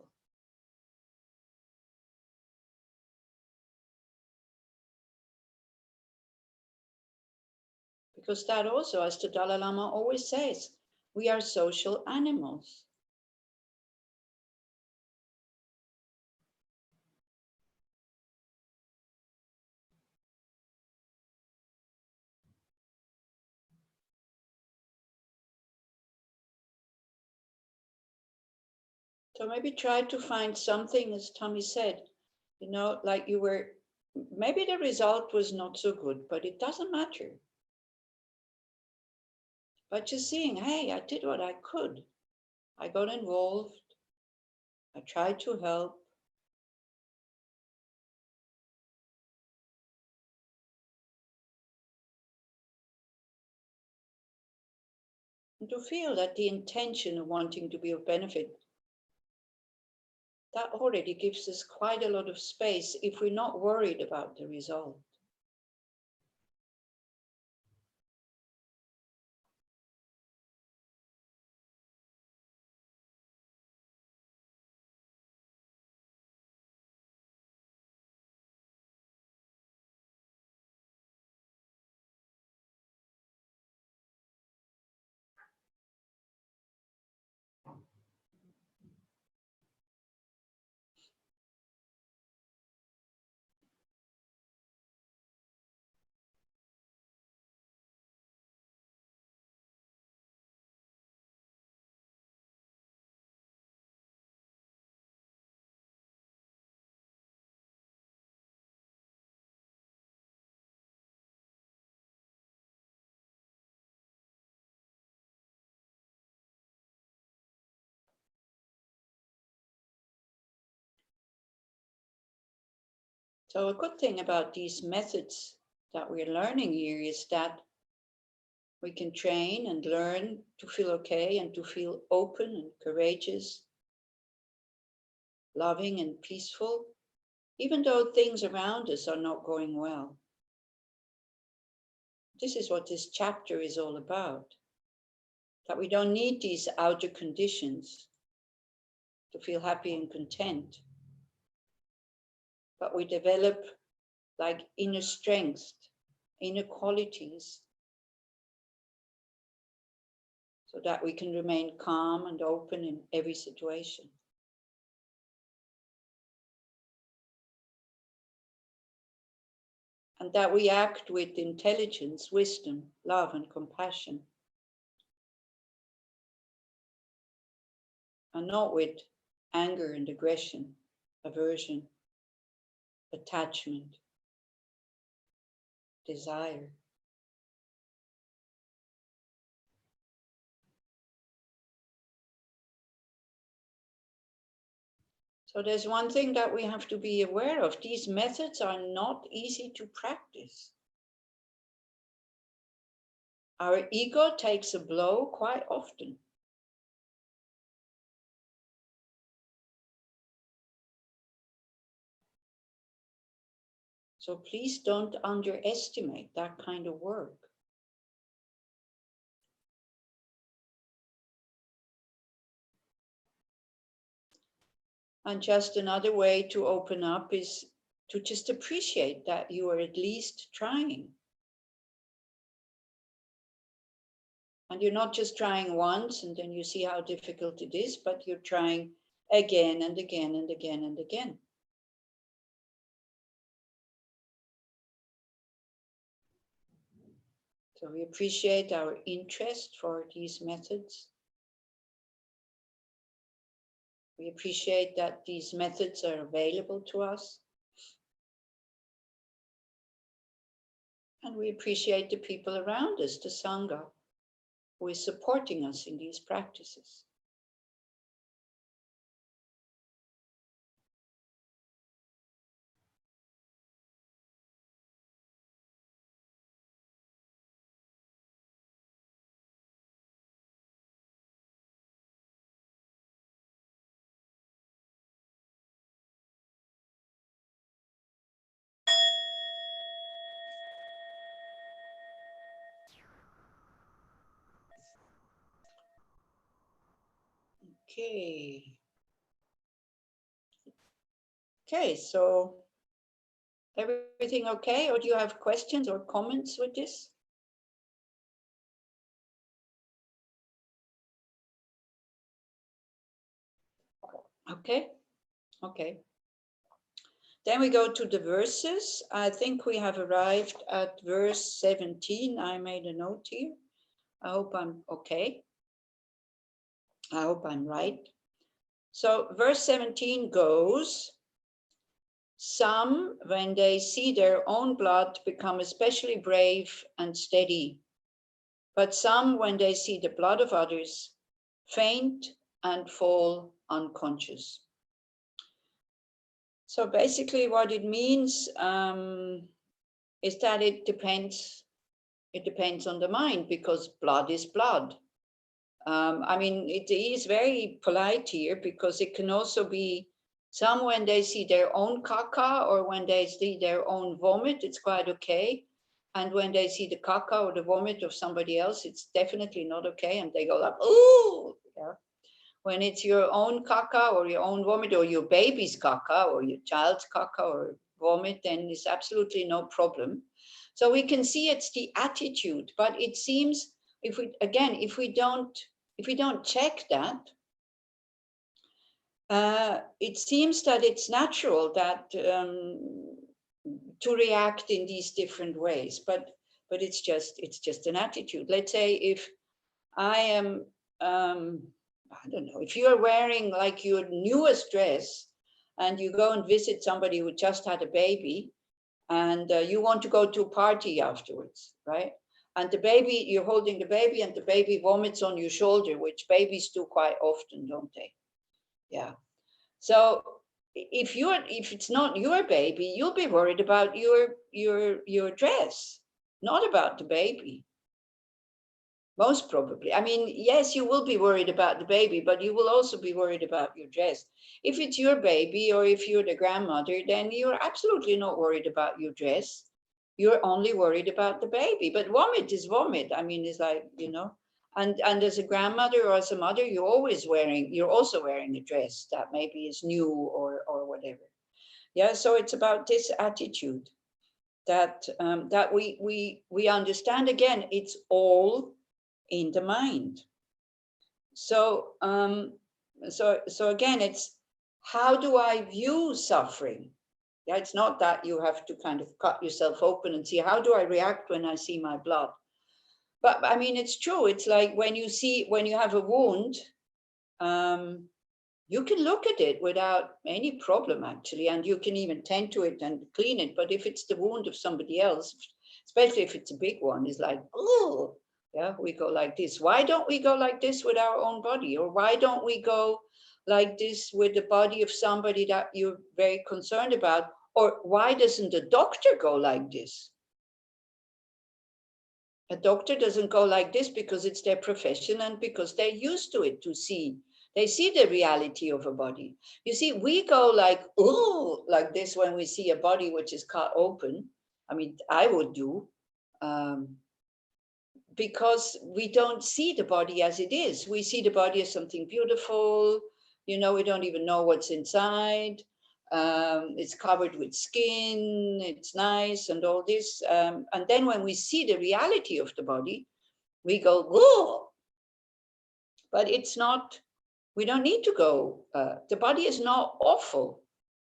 S4: Because that also, as the Dalai Lama always says, we are social animals. So maybe try to find something, as Tommy said, you know, like you were, maybe the result was not so good, but it doesn't matter. But just seeing, hey, I did what I could. I got involved. I tried to help. And to feel that the intention of wanting to be of benefit, that already gives us quite a lot of space if we're not worried about the result. So a good thing about these methods that we're learning here is that we can train and learn to feel okay and to feel open and courageous, loving and peaceful, even though things around us are not going well. This is what this chapter is all about, that we don't need these outer conditions to feel happy and content, but we develop like inner strength, inner qualities, so that we can remain calm and open in every situation. And that we act with intelligence, wisdom, love, and compassion, and not with anger and aggression, aversion, attachment, desire. So there's one thing that we have to be aware of. These methods are not easy to practice. Our ego takes a blow quite often. So please don't underestimate that kind of work. And just another way to open up is to just appreciate that you are at least trying. And you're not just trying once and then you see how difficult it is, but you're trying again and again and again and again. So we appreciate our interest for these methods. We appreciate that these methods are available to us. And we appreciate the people around us, the Sangha, who is supporting us in these practices. Okay. Okay, so everything okay? Or do you have questions or comments with this? Okay, okay. Then we go to the verses. I think we have arrived at verse 17. I made a note here. I hope I'm okay. I hope I'm right. So verse 17 goes, some, when they see their own blood, become especially brave and steady. But some, when they see the blood of others, faint and fall unconscious. So basically what it means is that it depends on the mind, because blood is blood. I mean, it is very polite here, because it can also be some when they see their own caca or when they see their own vomit, it's quite okay. And when they see the caca or the vomit of somebody else, it's definitely not okay. And they go like, ooh, yeah. When it's your own caca or your own vomit or your baby's caca or your child's caca or vomit, then it's absolutely no problem. So we can see it's the attitude, but it seems if we don't check that, it seems that it's natural that to react in these different ways, but it's just an attitude. Let's say if I am, I don't know, if you're wearing like your newest dress and you go and visit somebody who just had a baby and you want to go to a party afterwards, right? And the baby, you're holding the baby and the baby vomits on your shoulder, which babies do quite often, don't they? Yeah. So if it's not your baby, you'll be worried about your dress, not about the baby. Most probably. I mean, yes, you will be worried about the baby, but you will also be worried about your dress. If it's your baby or if you're the grandmother, then you're absolutely not worried about your dress. You're only worried about the baby. But vomit is vomit. I mean, it's like, you know, and as a grandmother or as a mother, you're also wearing a dress that maybe is new or whatever. Yeah, so it's about this attitude that that we understand. Again, it's all in the mind. So so again, it's how do I view suffering? Yeah, it's not that you have to kind of cut yourself open and see how do I react when I see my blood. But I mean, it's true. It's like when you have a wound, you can look at it without any problem actually, and you can even tend to it and clean it. But if it's the wound of somebody else, especially if it's a big one, it's like, oh, yeah, we go like this. Why don't we go like this with our own body? Or why don't we go like this with the body of somebody that you're very concerned about? Or why doesn't the doctor go like this? A doctor doesn't go like this because it's their profession and because they're used to it, they see the reality of a body. You see, we go like, oh, like this when we see a body which is cut open. I mean, I would do, because we don't see the body as it is. We see the body as something beautiful. You know, we don't even know what's inside. It's covered with skin, it's nice and all this. And then when we see the reality of the body, we go, whoa. But it's not, we don't need to go. The body is not awful.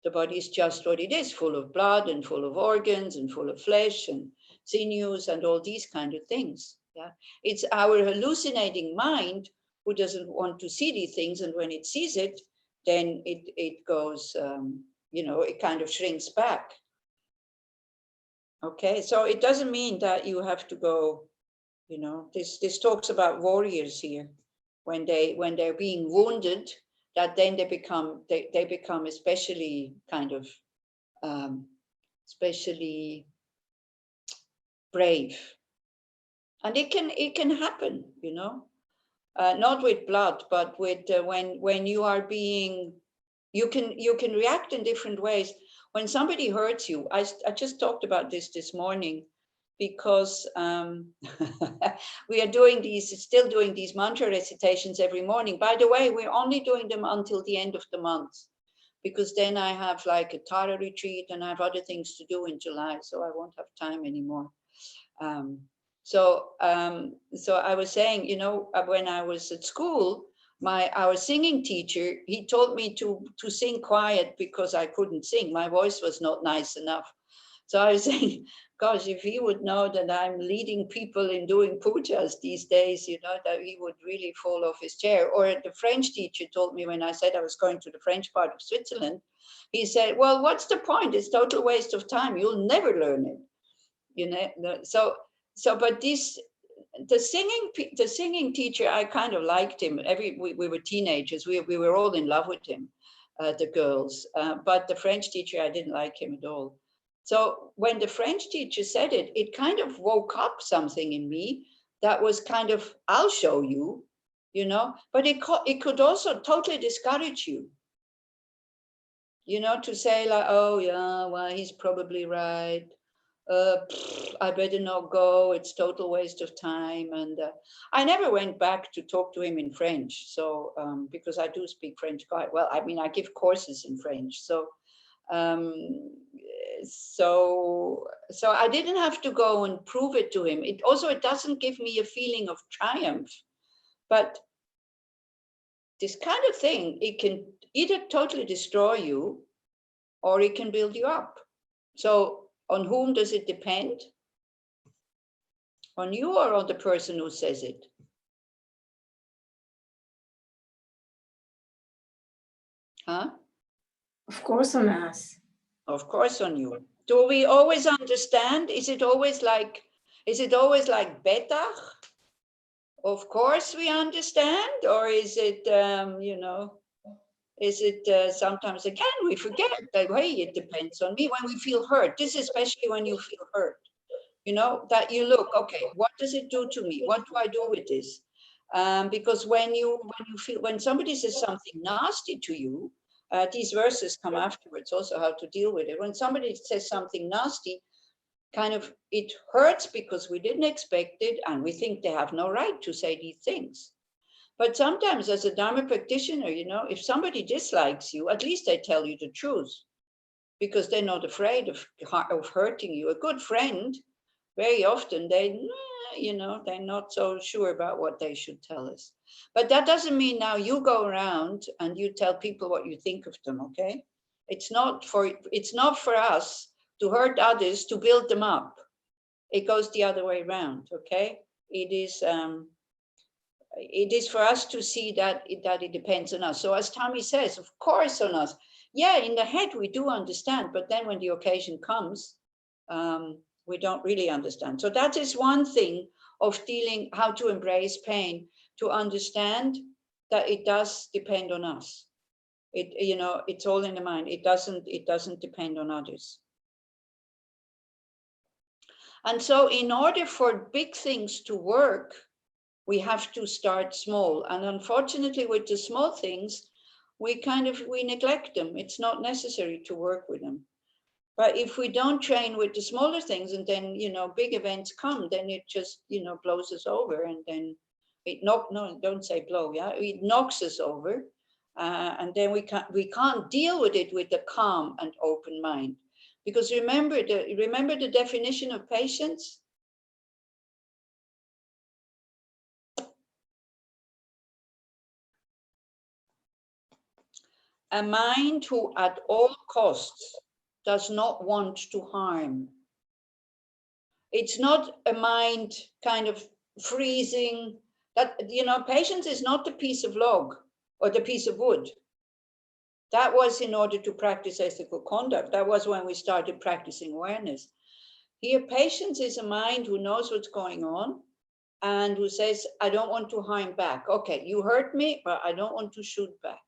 S4: The body is just what it is, full of blood and full of organs and full of flesh and sinews and all these kind of things. Yeah, it's our hallucinating mind who doesn't want to see these things, and when it sees it, then it goes, you know, it kind of shrinks back. Okay, so it doesn't mean that you have to go, you know, this talks about warriors here. When they're being wounded, that then they become especially kind of especially brave. And it can happen, you know, not with blood, but with when you are being, you can react in different ways. When somebody hurts you, I just talked about this morning, because we are still doing these mantra recitations every morning. By the way, we're only doing them until the end of the month, because then I have like a Tara retreat and I have other things to do in July, so I won't have time anymore. So I was saying, you know, when I was at school, our singing teacher, he told me to sing quiet because I couldn't sing. My voice was not nice enough. So I was saying, gosh, if he would know that I'm leading people in doing pujas these days, you know, that he would really fall off his chair. Or the French teacher told me when I said I was going to the French part of Switzerland, he said, well, what's the point? It's total waste of time. You'll never learn it. You know, so but the singing teacher, I kind of liked him. We were teenagers. We were all in love with him, the girls. But the French teacher, I didn't like him at all. So when the French teacher said it, it kind of woke up something in me that was kind of, I'll show you, you know. But it could also totally discourage you. You know, to say like, oh yeah, well, he's probably right. I better not go, it's total waste of time. And I never went back to talk to him in French. So, because I do speak French quite well. I mean, I give courses in French. So, so I didn't have to go and prove it to him. It doesn't give me a feeling of triumph, but this kind of thing, it can either totally destroy you or it can build you up. So on whom does it depend? On you or on the person who says it? Huh?
S3: Of course on us.
S4: Of course on you. Do we always understand? Is it always like betach? Of course we understand, or is it, you know, is it sometimes again we forget that, hey, it depends on me. When we feel hurt, this is especially when you feel hurt, you know, that you look, okay, what does it do to me? What do I do with this? Because when somebody says something nasty to you, these verses come afterwards also, how to deal with it. When somebody says something nasty, kind of, it hurts because we didn't expect it and we think they have no right to say these things. But sometimes as a Dharma practitioner, you know, if somebody dislikes you, at least they tell you the truth, because they're not afraid of hurting you. A good friend, very often you know, they're not so sure about what they should tell us. But that doesn't mean now you go around and you tell people what you think of them, okay? It's not for us to hurt others to build them up. It goes the other way around, okay? It is for us to see that it depends on us. So as Tommy says, of course on us. Yeah, in the head we do understand, but then when the occasion comes, we don't really understand. So that is one thing of dealing, how to embrace pain, to understand that it does depend on us. You know, it's all in the mind. It doesn't depend on others. And so in order for big things to work, we have to start small. And unfortunately with the small things, we neglect them. It's not necessary to work with them. But if we don't train with the smaller things and then, you know, big events come, then it just, you know, blows us over, and then it don't say blow, yeah, it knocks us over, and then we can't deal with it with a calm and open mind. Because remember the definition of patience. A mind who at all costs does not want to harm. It's not a mind kind of freezing. That, you know, patience is not the piece of log or the piece of wood. That was in order to practice ethical conduct. That was when we started practicing awareness. Here, patience is a mind who knows what's going on and who says, I don't want to harm back. Okay, you hurt me, but I don't want to shoot back.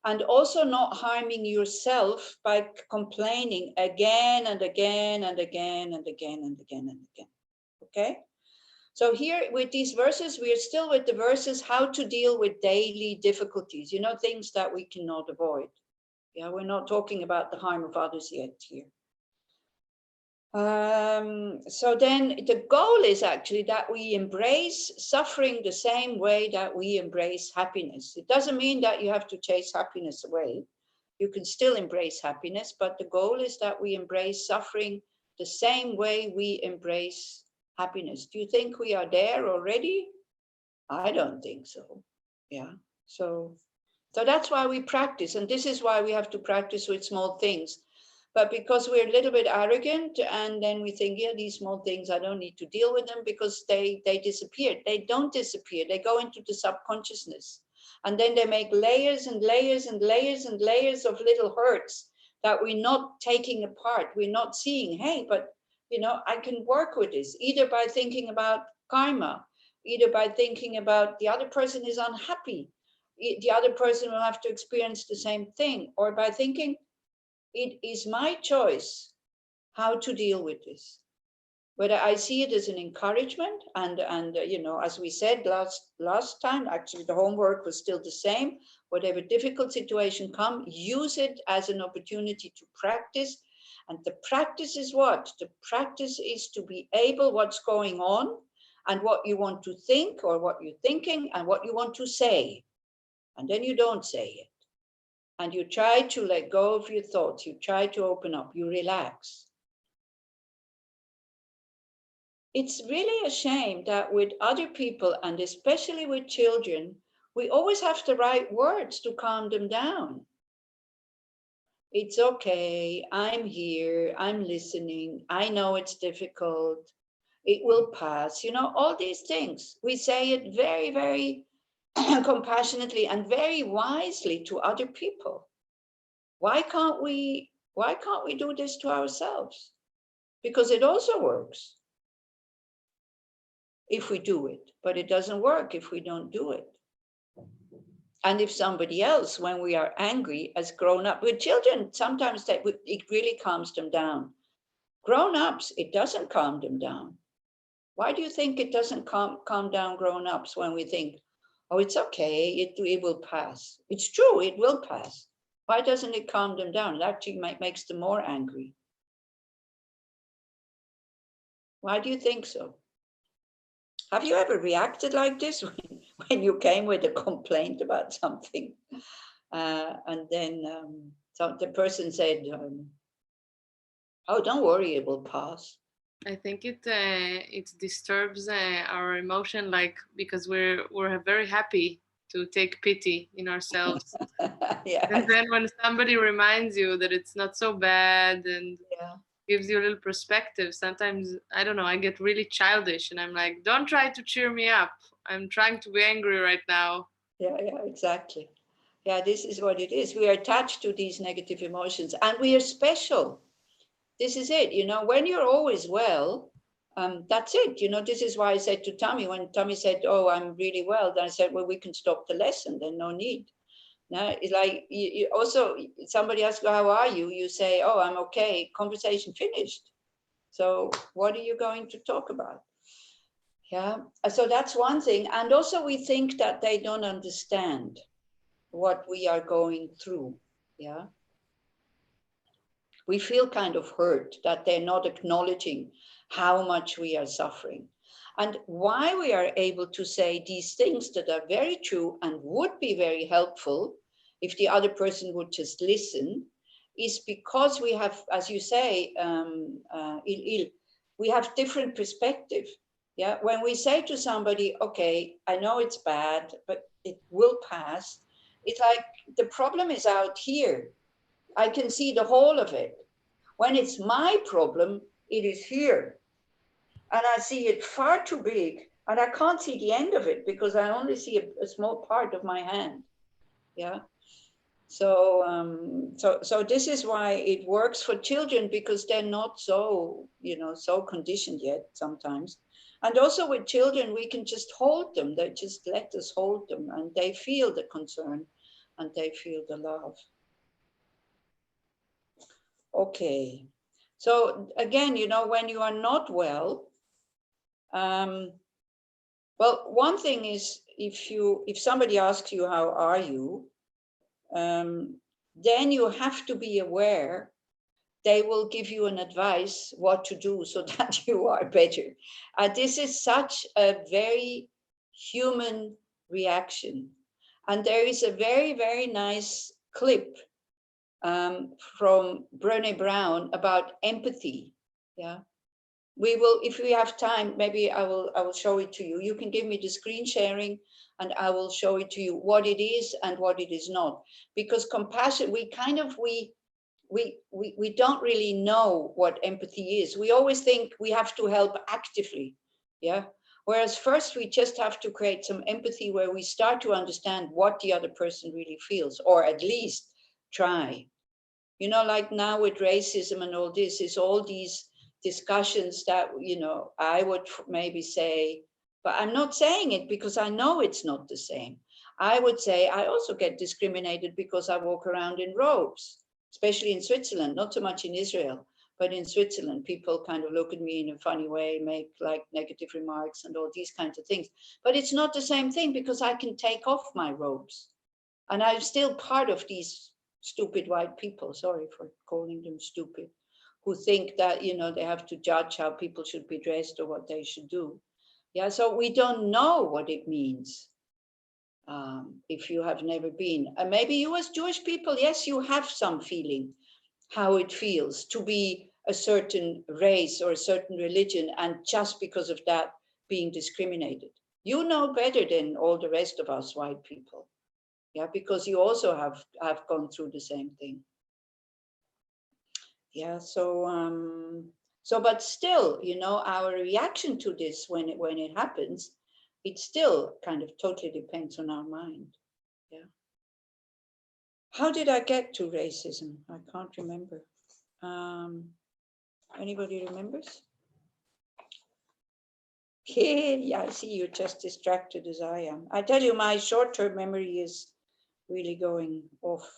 S4: And also not harming yourself by complaining again and again and again and again and again and again. Okay? So here with these verses, we are still with the verses, how to deal with daily difficulties, you know, things that we cannot avoid. Yeah, we're not talking about the harm of others yet here. So then the goal is actually that we embrace suffering the same way that we embrace happiness. It doesn't mean that you have to chase happiness away. You can still embrace happiness, but the goal is that we embrace suffering the same way we embrace happiness. Do you think we are there already? I don't think so. Yeah. So that's why we practice. And this is why we have to practice with small things. But because we're a little bit arrogant and then we think, yeah, these small things, I don't need to deal with them because they disappear. They don't disappear. They go into the subconsciousness. And then they make layers and layers and layers and layers of little hurts that we're not taking apart. We're not seeing, hey, but, you know, I can work with this either by thinking about karma, either by thinking about the other person is unhappy. The other person will have to experience the same thing, or by thinking, it is my choice how to deal with this. Whether I see it as an encouragement and you know, as we said last time, actually the homework was still the same. Whatever difficult situation come, use it as an opportunity to practice. And the practice is what? The practice is to be able what's going on and what you want to think or what you're thinking and what you want to say. And then you don't say it. And you try to let go of your thoughts. You try to open up. You relax. It's really a shame that with other people, and especially with children, we always have the right words to calm them down. It's okay. I'm here. I'm listening. I know it's difficult. It will pass. You know, all these things. We say it very, very compassionately and very wisely to other people. Why can't we do this to ourselves? Because it also works if we do it, but it doesn't work if we don't do it. And if somebody else, when we are angry, has grown up with children, sometimes it really calms them down. Grown-ups, it doesn't calm them down. Why do you think it doesn't calm down grown-ups when we think, oh, it's okay, it will pass? It's true, it will pass. Why doesn't it calm them down? It actually makes them more angry. Why do you think so? Have you ever reacted like this when you came with a complaint about something? And then so the person said, oh, don't worry, it will pass.
S7: I think it disturbs our emotion, like, because we're very happy to take pity in ourselves.
S4: Yeah.
S7: And then when somebody reminds you that it's not so bad and
S4: Yeah.
S7: gives you a little perspective, sometimes, I don't know, I get really childish and I'm like, don't try to cheer me up. I'm trying to be angry right now.
S4: Yeah, exactly. Yeah, this is what it is. We are attached to these negative emotions and we are special. This is it. You know, when you're always well, that's it. You know, this is why I said to Tommy, when Tommy said, oh, I'm really well, then I said, well, we can stop the lesson. Then no need. Now, it's like you also, somebody asks, how are you? You say, oh, I'm okay. Conversation finished. So what are you going to talk about? Yeah. So that's one thing. And also we think that they don't understand what we are going through. Yeah. We feel kind of hurt that they're not acknowledging how much we are suffering. And why we are able to say these things that are very true and would be very helpful if the other person would just listen is because we have, as you say, we have different perspective. Yeah, when we say to somebody, okay, I know it's bad, but it will pass. It's like the problem is out here. I can see the whole of it. When it's my problem, it is here. and I see it far too big, and I can't see the end of it because I only see a small part of my hand. Yeah. So this is why it works for children, because they're not so, so conditioned yet sometimes. And also with children, we can just hold them. They just let us hold them, and they feel the concern and they feel the love. Okay. So again, when you are not well, well, one thing is if somebody asks you, how are you? Then you have to be aware they will give you an advice what to do so that you are better. This is such a very human reaction. And there is a very, very nice clip from Brené Brown about empathy. Yeah. We will, if we have time, maybe I will show it to you. You can give me the screen sharing and I will show it to you what it is and what it is not. Because compassion, we don't really know what empathy is. We always think we have to help actively, yeah? Whereas first we just have to create some empathy where we start to understand what the other person really feels, or at least try. Like now with racism and all this, is all these discussions that, I would maybe say, but I'm not saying it because I know it's not the same. I would say I also get discriminated because I walk around in robes, especially in Switzerland, not so much in Israel, but in Switzerland, people kind of look at me in a funny way, make like negative remarks and all these kinds of things. But it's not the same thing because I can take off my robes and I'm still part of these stupid white people, sorry for calling them stupid, who think that, they have to judge how people should be dressed or what they should do. Yeah, so we don't know what it means. If you have never been, and maybe you as Jewish people, yes, you have some feeling how it feels to be a certain race or a certain religion, and just because of that being discriminated. You know better than all the rest of us white people, yeah, because you also have gone through the same thing. Yeah, but still, our reaction to this when it happens, it still kind of totally depends on our mind. Yeah. How did I get to racism? I can't remember. Anybody remembers? Yeah, I see you're just distracted as I am. I tell you, my short-term memory is really going off.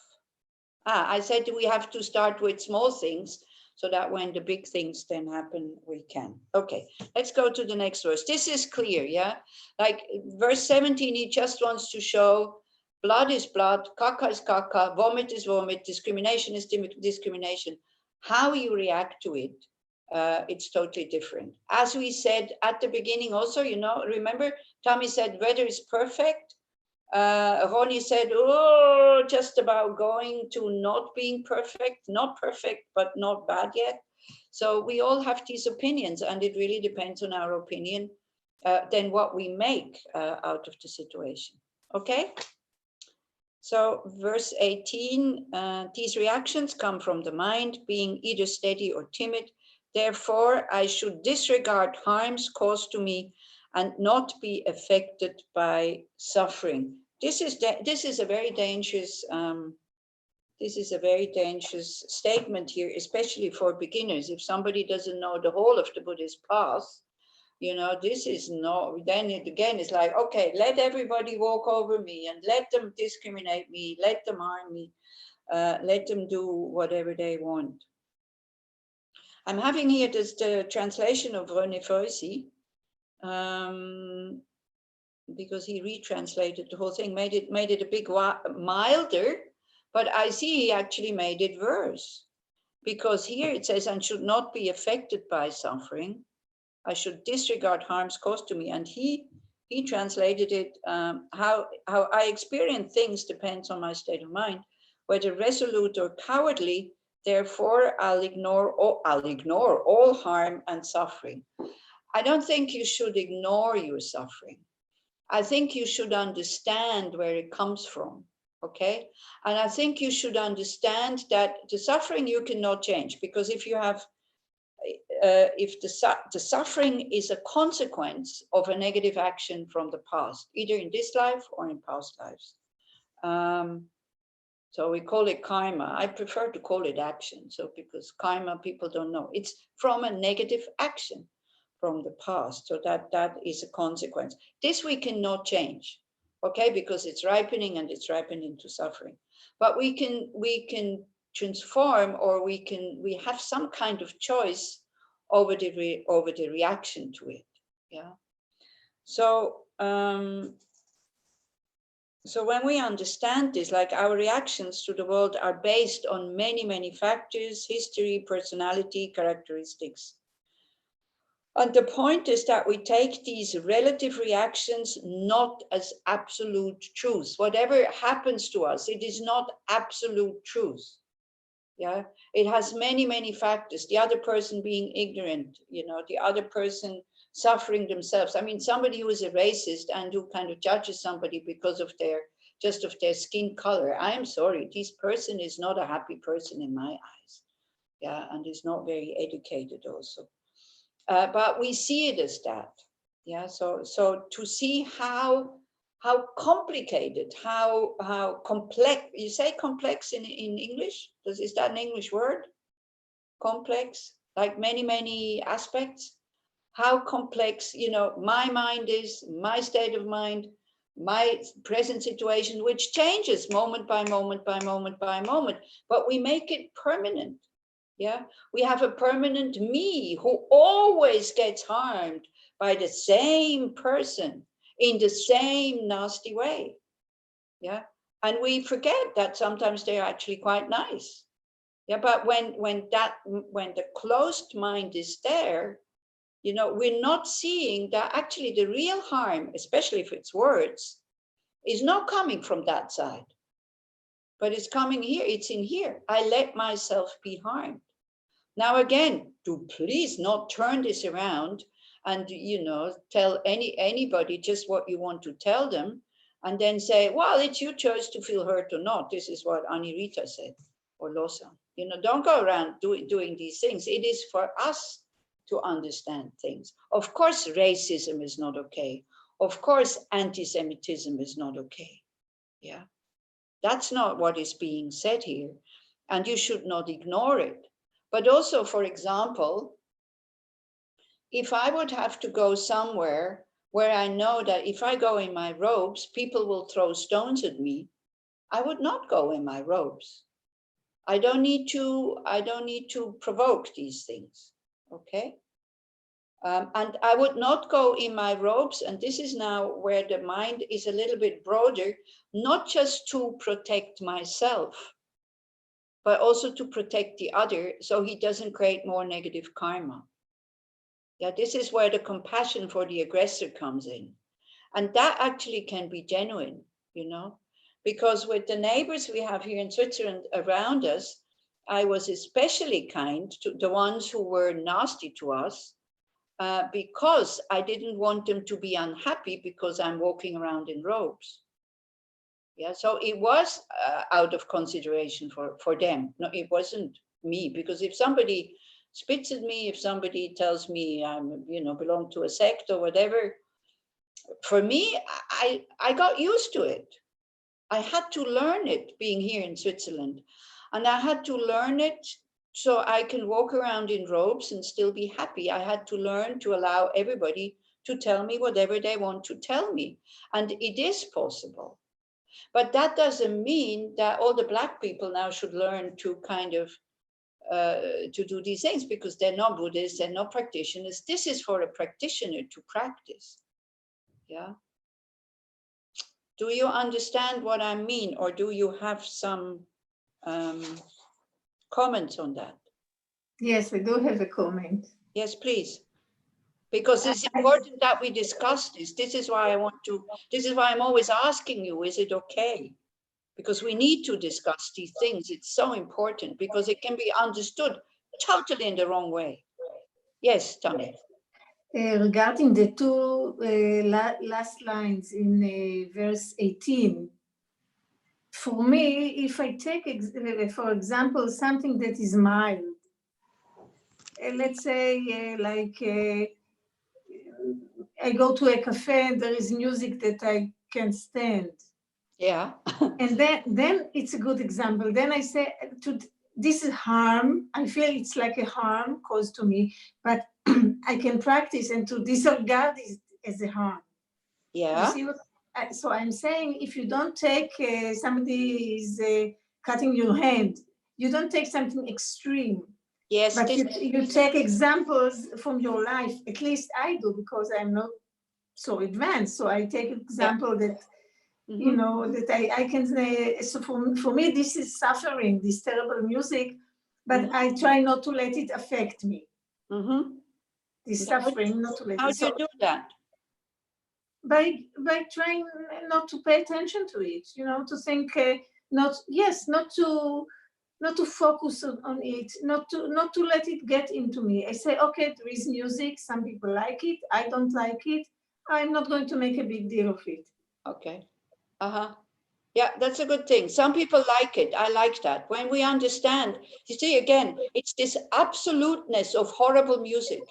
S4: I said we have to start with small things so that when the big things then happen, we can. Okay, let's go to the next verse. This is clear, yeah? Like verse 17, he just wants to show blood is blood, caca is caca, vomit is vomit, discrimination is discrimination. How you react to it, it's totally different. As we said at the beginning also, remember, Tommy said weather is perfect. Ronnie said, oh, just about going to not being perfect, not perfect, but not bad yet. So we all have these opinions, and it really depends on our opinion, then what we make out of the situation. Okay? So verse 18, these reactions come from the mind, being either steady or timid. Therefore, I should disregard harms caused to me and not be affected by suffering. This is a very dangerous statement here, especially for beginners. If somebody doesn't know the whole of the Buddhist path, this is not, then it again is like, okay, let everybody walk over me and let them discriminate me, let them harm me, let them do whatever they want. I'm having here the translation of René Feusi, because he retranslated the whole thing, made it a bit milder, but I see he actually made it worse, because here it says, and should not be affected by suffering. I should disregard harms caused to me. And he translated it, how I experience things depends on my state of mind, whether resolute or cowardly. Therefore, I'll ignore all harm and suffering. I don't think you should ignore your suffering. I think you should understand where it comes from, okay? And I think you should understand that the suffering you cannot change, because if you have the suffering is a consequence of a negative action from the past, either in this life or in past lives. So we call it karma. I prefer to call it action. So because karma, people don't know. It's from a negative action from the past. So that is a consequence. This we cannot change, okay? Because it's ripening and it's ripening to suffering. But we can transform, or we have some kind of choice over the reaction to it. Yeah. So so when we understand this, like our reactions to the world are based on many, many factors: history, personality, characteristics. And the point is that we take these relative reactions not as absolute truth. Whatever happens to us, it is not absolute truth. Yeah, it has many, many factors. The other person being ignorant, you know, the other person suffering themselves. I mean, somebody who is a racist and who kind of judges somebody because of just of their skin color. I am sorry, this person is not a happy person in my eyes. Yeah, and is not very educated also. But we see it as that. Yeah, so to see how complicated, how complex, you say complex in English? Is that an English word? Complex, like many aspects. How complex, you know, my mind is, my state of mind, my present situation, which changes moment by moment by moment by moment, but we make it permanent. Yeah, we have a permanent me who always gets harmed by the same person in the same nasty way. Yeah, and we forget that sometimes they're actually quite nice. Yeah, but when the closed mind is there, you know, we're not seeing that actually the real harm, especially if it's words, is not coming from that side, but it's coming here. It's in here. I let myself be harmed. Now again, do please not turn this around and, you know, tell anybody just what you want to tell them, and then say, well, it's your choice to feel hurt or not. This is what Anirita said, or Losang. You know, don't go around doing these things. It is for us to understand things. Of course, racism is not okay. Of course, anti-Semitism is not okay. Yeah, that's not what is being said here. And you should not ignore it. But also, for example, if I would have to go somewhere where I know that if I go in my robes, people will throw stones at me, I would not go in my robes. I don't need to provoke these things, okay? And I would not go in my robes, and this is now where the mind is a little bit broader, not just to protect myself, but also to protect the other so he doesn't create more negative karma. Yeah, this is where the compassion for the aggressor comes in. And that actually can be genuine, you know, because with the neighbors we have here in Switzerland around us, I was especially kind to the ones who were nasty to us, because I didn't want them to be unhappy because I'm walking around in robes. Yeah, so it was out of consideration for them. No, it wasn't me, because if somebody spits at me, if somebody tells me I'm, you know, belong to a sect or whatever, for me, I got used to it. I had to learn it being here in Switzerland, and I had to learn it so I can walk around in robes and still be happy. I had to learn to allow everybody to tell me whatever they want to tell me, and it is possible. But that doesn't mean that all the Black people now should learn to kind of to do these things, because they're not Buddhists, they're not practitioners. This is for a practitioner to practice. Yeah. Do you understand what I mean, or do you have some comments on that?
S3: Yes, I do have a comment.
S4: Yes, please. Because it's important that we discuss this. This is why I'm always asking you, is it okay? Because we need to discuss these things. It's so important because it can be understood totally in the wrong way. Yes, Tanya.
S3: Regarding the two last lines in verse 18, for me, if I take, for example, something that is mild, let's say, I go to a cafe and there is music that I can't stand.
S4: Yeah.
S3: And then it's a good example. Then I say, this is harm. I feel it's like a harm caused to me, but I can practice and to disregard it as a harm.
S4: Yeah.
S3: You see what? So I'm saying, if you don't take somebody is cutting your hand, you don't take something extreme.
S4: Yes.
S3: But you take examples from your life. At least I do, because I'm not so advanced. So I take example that, you know, that I can say, so for me, this is suffering, this terrible music, but I try not to let it affect me. This suffering, not to let it.
S4: How do you do that?
S3: By trying not to pay attention to it, you know, to think, not to focus on it, not to let it get into me. I say, okay, there is music, some people like it, I don't like it, I'm not going to make a big deal of it.
S4: Okay. Yeah, that's a good thing. Some people like it. I like that. When we understand, you see, again, it's this absoluteness of horrible music.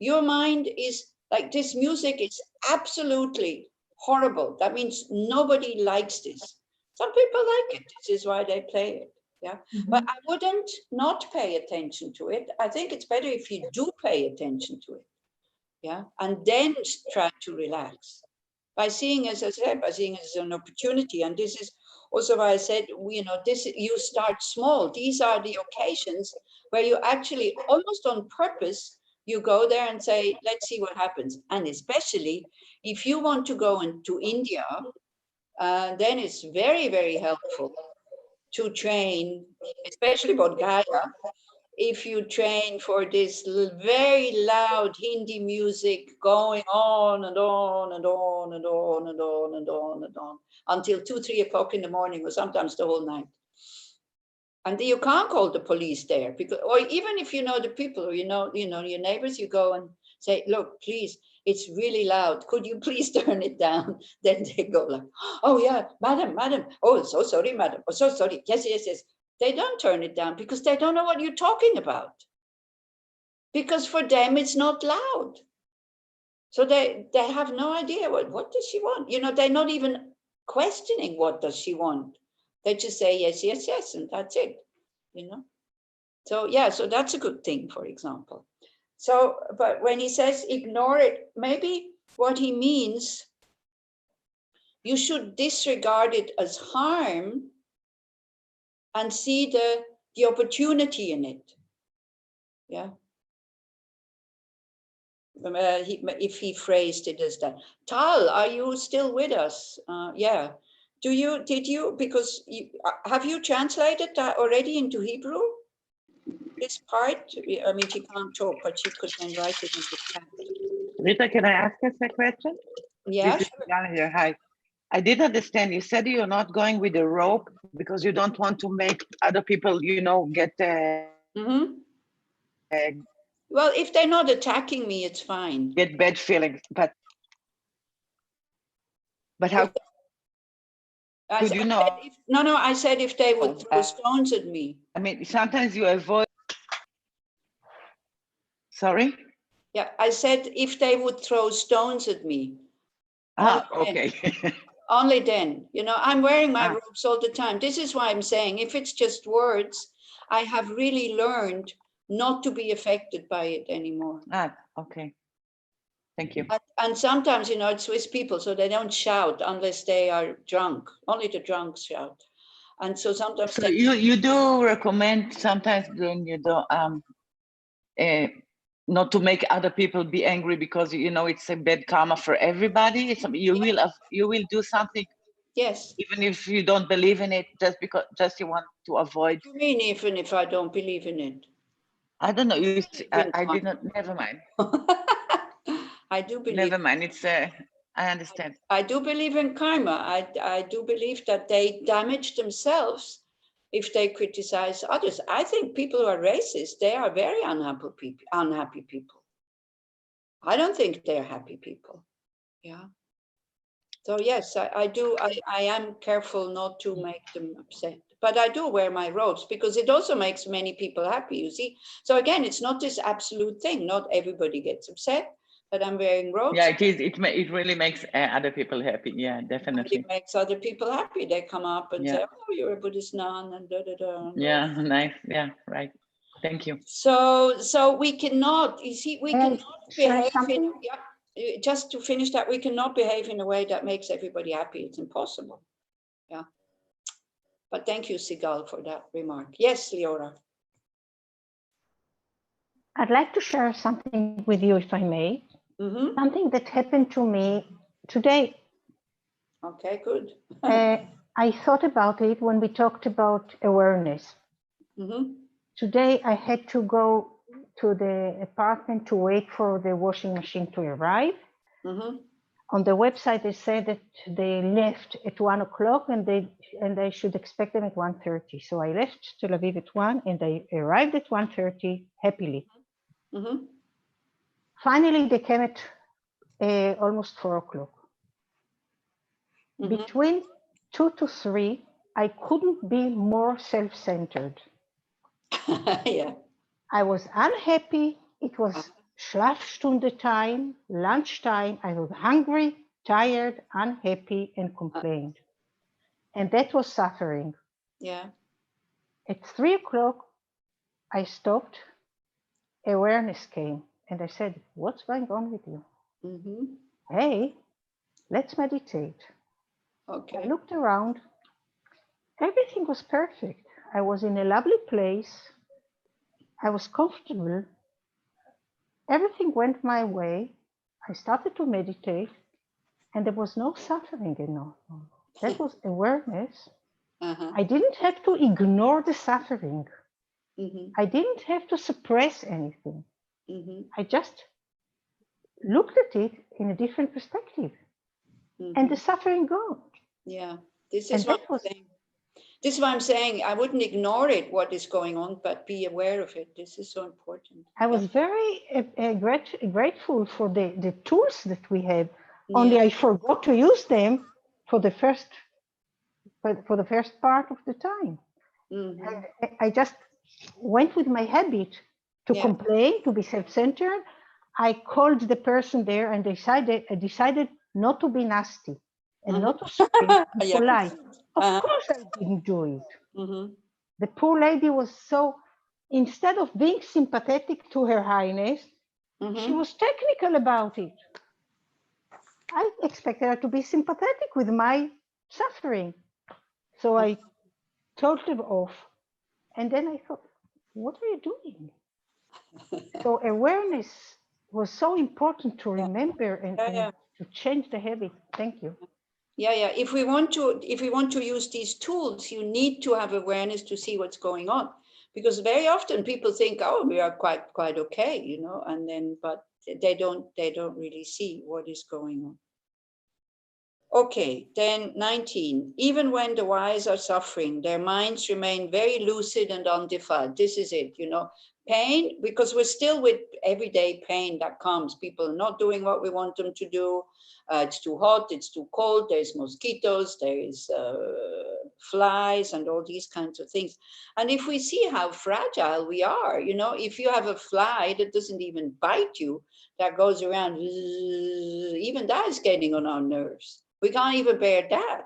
S4: Your mind is like, this music is absolutely horrible. That means nobody likes this. Some people like it. This is why they play it. Yeah. But I wouldn't not pay attention to it. I think it's better if you do pay attention to it. Yeah. And then try to relax. By seeing, as I said, by seeing it as an opportunity. And this is also why I said, you know, this, you start small. These are the occasions where you actually, almost on purpose, you go there and say, let's see what happens. And especially if you want to go into India, then it's very, very helpful to train, especially Bodh Gaya, if you train for this very loud Hindi music going on and on and on and on and on and on and on until 2, 3 o'clock in the morning, or sometimes the whole night. And you can't call the police there, because, or even if you know the people, or you know your neighbors, you go and say, look, please, it's really loud. Could you please turn it down? Then they go like, oh yeah, madam. Oh, so sorry, madam. Oh, so sorry. Yes. They don't turn it down because they don't know what you're talking about. Because for them, it's not loud. So they have no idea what does she want? You know, they're not even questioning what does she want. They just say yes, and that's it, you know? So yeah, so that's a good thing, for example. So, but when he says ignore it, maybe what he means, you should disregard it as harm and see the opportunity in it. Yeah. If he phrased it as that. Tal, are you still with us? Yeah. Because have you translated that already into Hebrew? This part, I mean, she can't talk, but she could then write it in the chat.
S8: Rita, can I ask us a question?
S4: Yeah,
S8: this is Jan here. Hi. I didn't understand. You said you're not going with a rope because you don't want to make other people, you know, get.
S4: Well, if they're not attacking me, it's fine.
S8: Get bad feelings, but how could you know?
S4: No, I said if they would throw stones at me.
S8: I mean, sometimes you avoid. Sorry?
S4: Yeah, I said if they would throw stones at me.
S8: Okay.
S4: Only then, you know, I'm wearing my robes all the time. This is why I'm saying, if it's just words, I have really learned not to be affected by it anymore.
S8: Okay. Thank you.
S4: And sometimes, you know, it's Swiss people, so they don't shout unless they are drunk. Only the drunks shout. And so sometimes
S8: so you do recommend sometimes then you don't not to make other people be angry because you know it's a bad karma for everybody. You will do something.
S4: Yes.
S8: Even if you don't believe in it, just you want to avoid.
S4: What do you mean even if I don't believe in it?
S8: I don't know. I did not. Never mind.
S4: I do believe.
S8: Never mind. It's I understand.
S4: I do believe in karma. I do believe that they damage themselves if they criticize others. I think people who are racist, they are very unhappy people. I don't think they're happy people. Yeah. So yes, I do. I am careful not to make them upset. but I do wear my robes because it also makes many people happy, you see. So again, it's not this absolute thing. Not everybody gets upset that I'm wearing robes.
S8: Yeah, it is. It really makes other people happy. Yeah, definitely.
S4: It makes other people happy. They come up and
S8: Yeah.
S4: say, oh, you're a Buddhist nun and da da da.
S8: Yeah, nice. Yeah, right. Thank you.
S4: So we cannot, you see, we
S1: May I
S4: cannot
S1: share
S4: behave
S1: something?
S4: in, just to finish that, we cannot behave in a way that makes everybody happy. It's impossible. Yeah. But thank you, Sigal, for that remark. Yes, Leora.
S1: I'd like to share something with you, if I may.
S4: Mm-hmm.
S1: Something that happened to me today.
S4: Okay, good.
S1: I thought about it when we talked about awareness.
S4: Mm-hmm.
S1: Today, I had to go to the apartment to wait for the washing machine to arrive.
S4: Mm-hmm.
S1: On the website, they said that they left at 1 o'clock and I should expect them at 1:30. So I left Tel Aviv at 1 and I arrived at 1:30 happily.
S4: Mm-hmm.
S1: Finally, they came at almost 4 o'clock.
S4: Mm-hmm.
S1: Between 2 to 3, I couldn't be more self-centered.
S4: Yeah.
S1: I was unhappy. It was Schlafstunde time, lunchtime. I was hungry, tired, unhappy, and complained. And that was suffering.
S4: Yeah.
S1: At 3 o'clock, I stopped. Awareness came. And I said, what's going on with you?
S4: Mm-hmm.
S1: Hey, let's meditate.
S4: Okay.
S1: I looked around. Everything was perfect. I was in a lovely place. I was comfortable. Everything went my way. I started to meditate, and there was no suffering anymore. That was awareness.
S4: Uh-huh.
S1: I didn't have to ignore the suffering.
S4: Mm-hmm.
S1: I didn't have to suppress anything.
S4: Mm-hmm.
S1: I just looked at it in a different perspective, and the suffering gone.
S4: Yeah. This
S1: And
S4: is what
S1: that
S4: I'm
S1: was,
S4: saying. This is why I'm saying I wouldn't ignore it, what is going on, but be aware of it. This is so important.
S1: I was very grateful for the tools that we have. Only
S4: Yeah.
S1: I forgot to use them for the first part of the time.
S4: Mm-hmm.
S1: I just went with my habit to
S4: Yeah.
S1: complain, to be self-centered. I called the person there and I decided not to be nasty and not to scream, be
S4: Yeah.
S1: polite. Of course I didn't do it.
S4: Mm-hmm.
S1: The poor lady was so, instead of being sympathetic to Her Highness, she was technical about it. I expected her to be sympathetic with my suffering. So I told her off. And then I thought, what are you doing? So awareness was so important to remember and to change the habit. Thank you.
S4: Yeah. If we want to use these tools, you need to have awareness to see what's going on, because very often people think, oh, we are quite okay, you know, and then but they don't really see what is going on. Okay, then 19. Even when the wise are suffering, their minds remain very lucid and undefiled. This is it, you know. Pain, because we're still with everyday pain that comes. People not doing what we want them to do. It's too hot, it's too cold, there's mosquitoes, there is flies and all these kinds of things. And if we see how fragile we are, you know, if you have a fly that doesn't even bite you, that goes around, even that is getting on our nerves. We can't even bear that.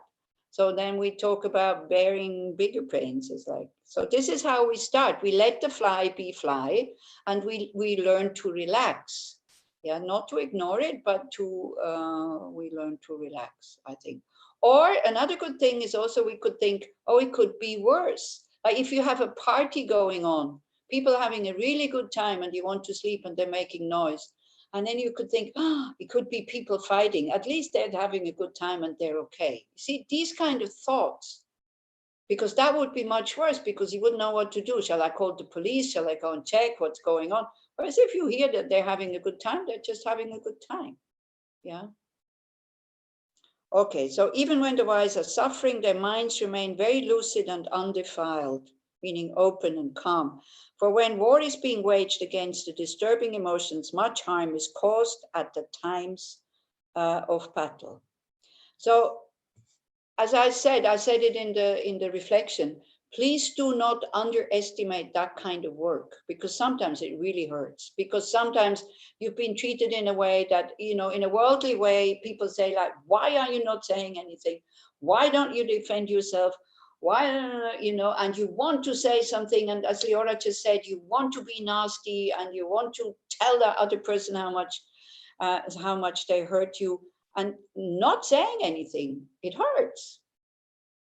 S4: So then we talk about bearing bigger pains. It's like, so this is how we start. We let the fly be fly, and we learn to relax. Yeah, not to ignore it, but we learn to relax, I think. Or another good thing is also we could think, oh, it could be worse. Like if you have a party going on, people having a really good time and you want to sleep and they're making noise. And then you could think, oh, it could be people fighting. At least they're having a good time and they're okay. See, these kind of thoughts, because that would be much worse because you wouldn't know what to do. Shall I call the police? Shall I go and check what's going on? Whereas if you hear that they're having a good time, they're just having a good time. Yeah. Okay, so even when the wise are suffering, their minds remain very lucid and undefiled, meaning open and calm. For when war is being waged against the disturbing emotions, much harm is caused at the times of battle. So, as I said it in the reflection, Please do not underestimate that kind of work, because sometimes it really hurts, because sometimes you've been treated in a way that, you know, in a worldly way, people say like, why are you not saying anything? Why don't you defend yourself? Why, you know, and you want to say something. And as Leora just said, you want to be nasty and you want to tell that other person how much they hurt you, and not saying anything, it hurts.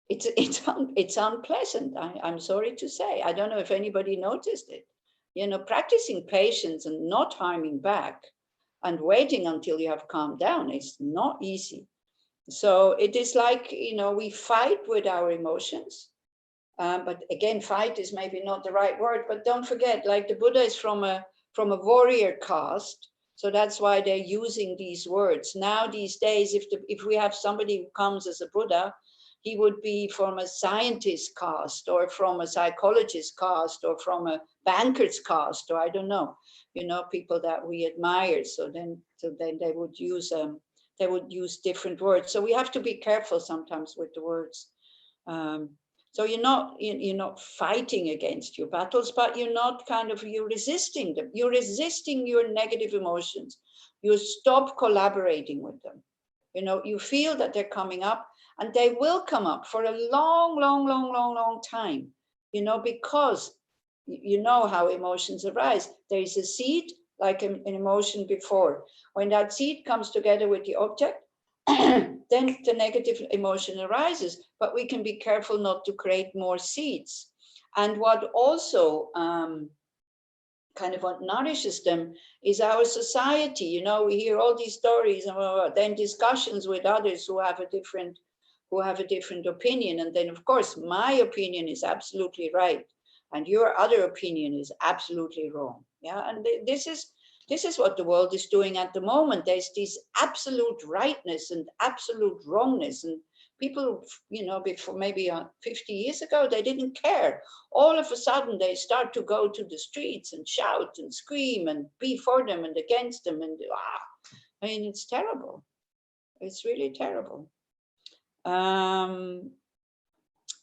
S4: It's unpleasant. I'm sorry to say. I don't know if anybody noticed it. You know, practicing patience and not harming back and waiting until you have calmed down is not easy. So it is like, you know, we fight with our emotions. But again, fight is maybe not the right word, but don't forget, like the Buddha is from a warrior caste. So that's why they're using these words. Now, these days, if we have somebody who comes as a Buddha, he would be from a scientist caste or from a psychologist caste or from a banker's caste, or I don't know, you know, people that we admire. So then they would use different words. So we have to be careful sometimes with the words. So you're not fighting against your battles, but you're resisting them. You're resisting your negative emotions. You stop collaborating with them. You know, you feel that they're coming up, and they will come up for a long time, you know, because you know how emotions arise. There is a seed, like an emotion before. When that seed comes together with the object, then the negative emotion arises, but we can be careful not to create more seeds. And what also kind of what nourishes them is our society. You know, we hear all these stories and then discussions with others who have a different opinion. And then, of course, my opinion is absolutely right, and your other opinion is absolutely wrong. Yeah, and this is what the world is doing at the moment. There's this absolute rightness and absolute wrongness, and people, you know, before maybe 50 years ago, they didn't care. All of a sudden, they start to go to the streets and shout and scream and be for them and against them, and I mean, it's terrible. It's really terrible.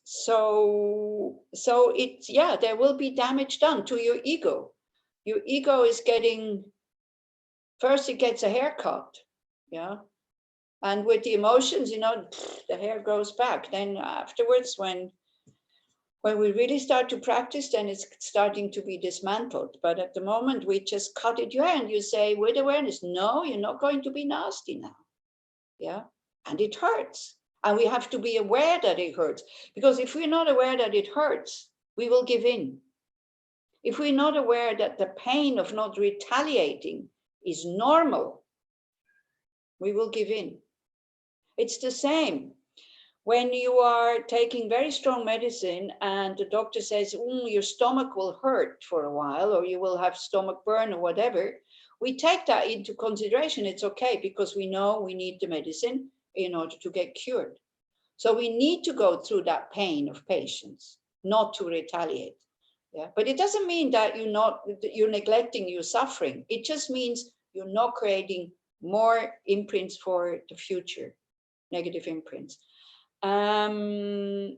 S4: So it's, yeah, there will be damage done to your ego. Your ego is getting, first it gets a haircut, yeah. And with the emotions, you know, the hair grows back. Then afterwards, when we really start to practice, then it's starting to be dismantled. But at the moment, we just cut it your hair and you say, with awareness, no, you're not going to be nasty now, yeah. And it hurts. And we have to be aware that it hurts. Because if we're not aware that it hurts, we will give in. If we're not aware that the pain of not retaliating is normal, we will give in. It's the same when you are taking very strong medicine and the doctor says, your stomach will hurt for a while, or you will have stomach burn or whatever. We take that into consideration. It's okay, because we know we need the medicine in order to get cured. So we need to go through that pain of patience, not to retaliate. Yeah, but it doesn't mean that you're neglecting your suffering. It just means you're not creating more imprints for the future, negative imprints. And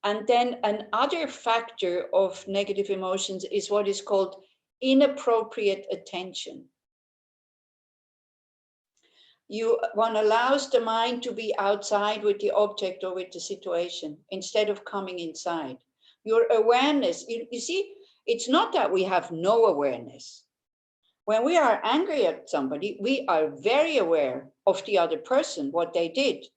S4: then another factor of negative emotions is what is called inappropriate attention. One allows the mind to be outside with the object or with the situation instead of coming inside. Your awareness, you see, it's not that we have no awareness. When we are angry at somebody, we are very aware of the other person, what they did.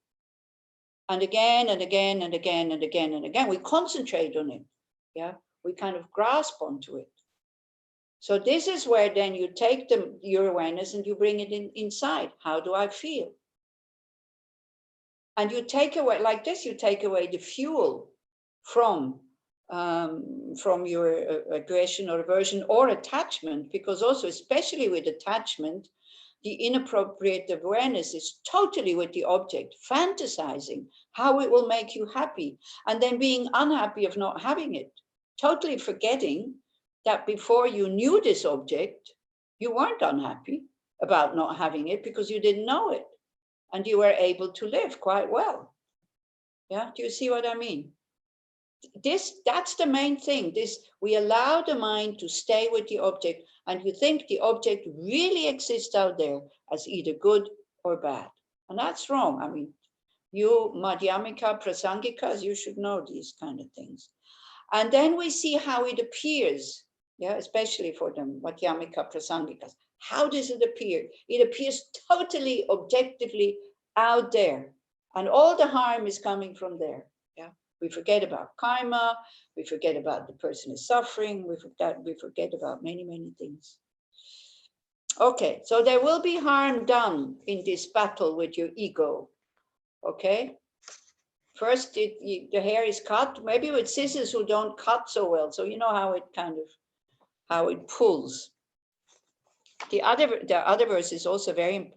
S4: And again and again and again and again and again, we concentrate on it. Yeah, we kind of grasp onto it. So this is where then you take your awareness and you bring it inside. How do I feel? And you take away, like this, you take away the fuel from your aggression or aversion or attachment, because also, especially with attachment, the inappropriate awareness is totally with the object, fantasizing how it will make you happy, and then being unhappy of not having it, totally forgetting that before you knew this object, you weren't unhappy about not having it because you didn't know it, and you were able to live quite well. Yeah, do you see what I mean? that's the main thing. We allow the mind to stay with the object, and you think the object really exists out there as either good or bad. And that's wrong. I mean, you Madhyamika, Prasangikas, you should know these kind of things. And then we see how it appears, yeah, especially for the Madhyamika, Prasangikas. How does it appear? It appears totally objectively out there, and all the harm is coming from there. Yeah, we forget about karma, we forget about the person is suffering, we forget about many, many things. Okay, so there will be harm done in this battle with your ego. Okay, first the hair is cut, maybe with scissors who don't cut so well, so you know how it how it pulls. The other verse is also very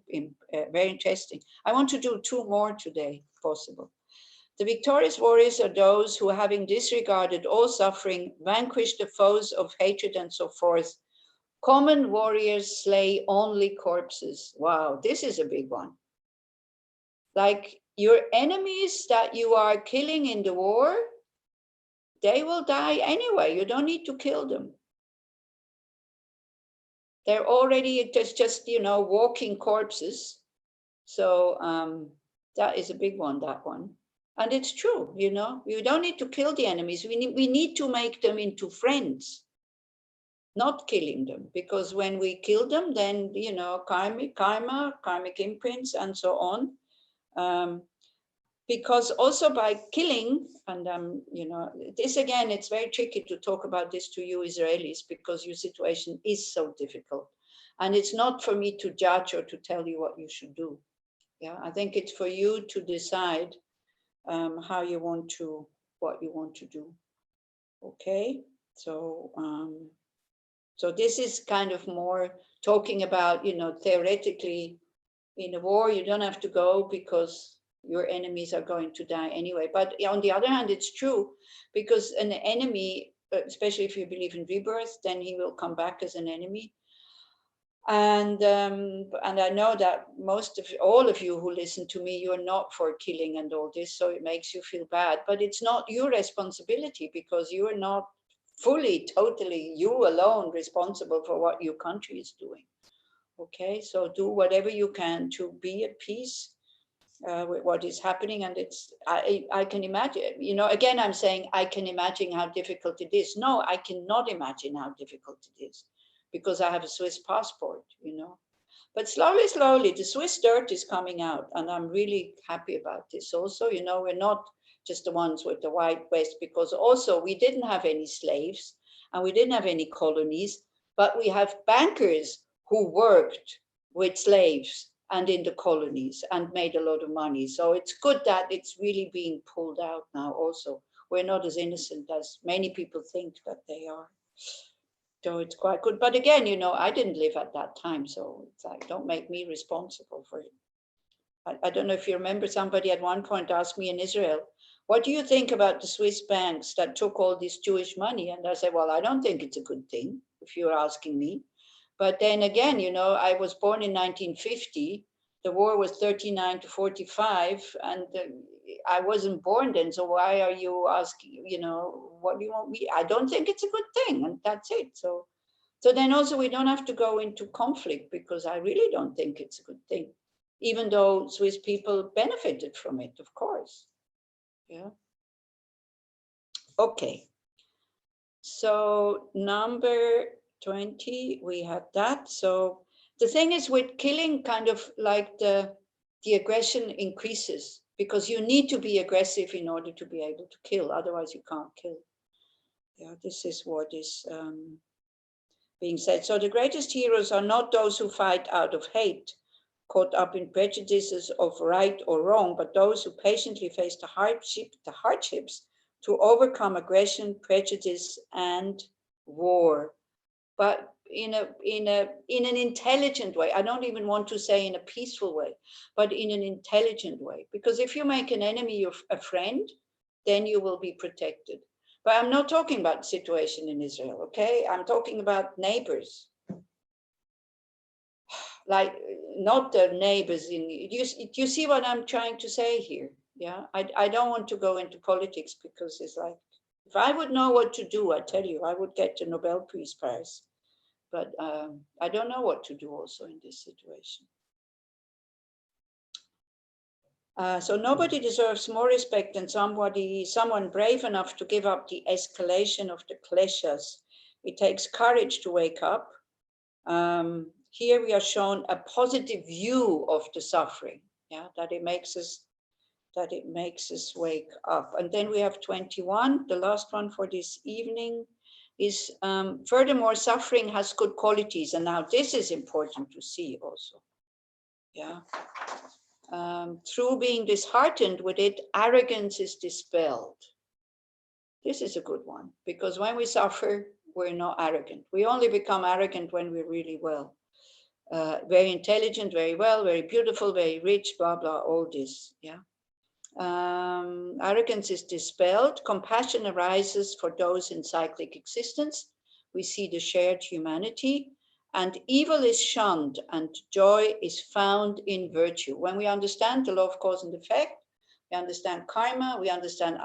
S4: interesting. I want to do 2 more today, if possible. The victorious warriors are those who, having disregarded all suffering, vanquish the foes of hatred and so forth. Common warriors slay only corpses. Wow, this is a big one. Like your enemies that you are killing in the war, they will die anyway. You don't need to kill them. They're already just you know, walking corpses. So that is a big one, that one. And it's true, you know, you don't need to kill the enemies. We need to make them into friends, not killing them. Because when we kill them, then, you know, karmic imprints and so on. Because also by killing, and you know, this again, it's very tricky to talk about this to you Israelis, because your situation is so difficult. And it's not for me to judge or to tell you what you should do. Yeah, I think it's for you to decide what you want to do. Okay, so so this is kind of more talking about, you know, theoretically, in a war you don't have to go because your enemies are going to die anyway. But on the other hand, it's true, because an enemy, especially if you believe in rebirth, then he will come back as an enemy. And I know that all of you who listen to me, you're not for killing and all this, so it makes you feel bad. But it's not your responsibility, because you are not fully, totally, you alone responsible for what your country is doing. Okay, so do whatever you can to be at peace with what is happening. And I can imagine, you know, again, I'm saying I can imagine how difficult it is. No, I cannot imagine how difficult it is, because I have a Swiss passport, you know. But slowly, the Swiss dirt is coming out, and I'm really happy about this also. You know, we're not just the ones with the white vest, because also we didn't have any slaves and we didn't have any colonies, but we have bankers who worked with slaves and in the colonies and made a lot of money. So it's good that it's really being pulled out now also. We're not as innocent as many people think that they are. So it's quite good. But again, you know, I didn't live at that time, so it's like, don't make me responsible for it. I don't know if you remember, somebody at one point asked me in Israel, what do you think about the Swiss banks that took all this Jewish money? And I said, well, I don't think it's a good thing, if you're asking me. But then again, you know, I was born in 1950. The war was 39 to 45, and I wasn't born then. So why are you asking, you know, what do you want me? I don't think it's a good thing, and that's it. So then also we don't have to go into conflict, because I really don't think it's a good thing, even though Swiss people benefited from it, of course. Yeah. Okay. So number 20, we had that. So the thing is with killing, kind of like the aggression increases, because you need to be aggressive in order to be able to kill. Otherwise you can't kill. Yeah, this is what is being said. So the greatest heroes are not those who fight out of hate, caught up in prejudices of right or wrong, but those who patiently face the hardships to overcome aggression, prejudice, and war. But in an intelligent way. I don't even want to say in a peaceful way, but in an intelligent way. Because if you make an enemy a friend, then you will be protected. But I'm not talking about the situation in Israel, okay? I'm talking about neighbors. Like, not the neighbors in, you see what I'm trying to say here? Yeah, I don't want to go into politics, because it's like, If I would know what to do, I tell you, I would get the Nobel Peace Prize. But I don't know what to do also in this situation. So nobody deserves more respect than someone brave enough to give up the escalation of the kleshas. It takes courage to wake up. Here we are shown a positive view of the suffering, yeah, that it makes us wake up. And then we have 21, the last one for this evening is, furthermore, suffering has good qualities. And now this is important to see also, yeah. Through being disheartened with it, arrogance is dispelled. This is a good one, because when we suffer, we're not arrogant. We only become arrogant when we're really well. Very intelligent, very well, very beautiful, very rich, blah, blah, all this, yeah. Arrogance is dispelled. Compassion arises for those in cyclic existence. We see the shared humanity. And evil is shunned and joy is found in virtue. When we understand the law of cause and effect, we understand karma, we understand,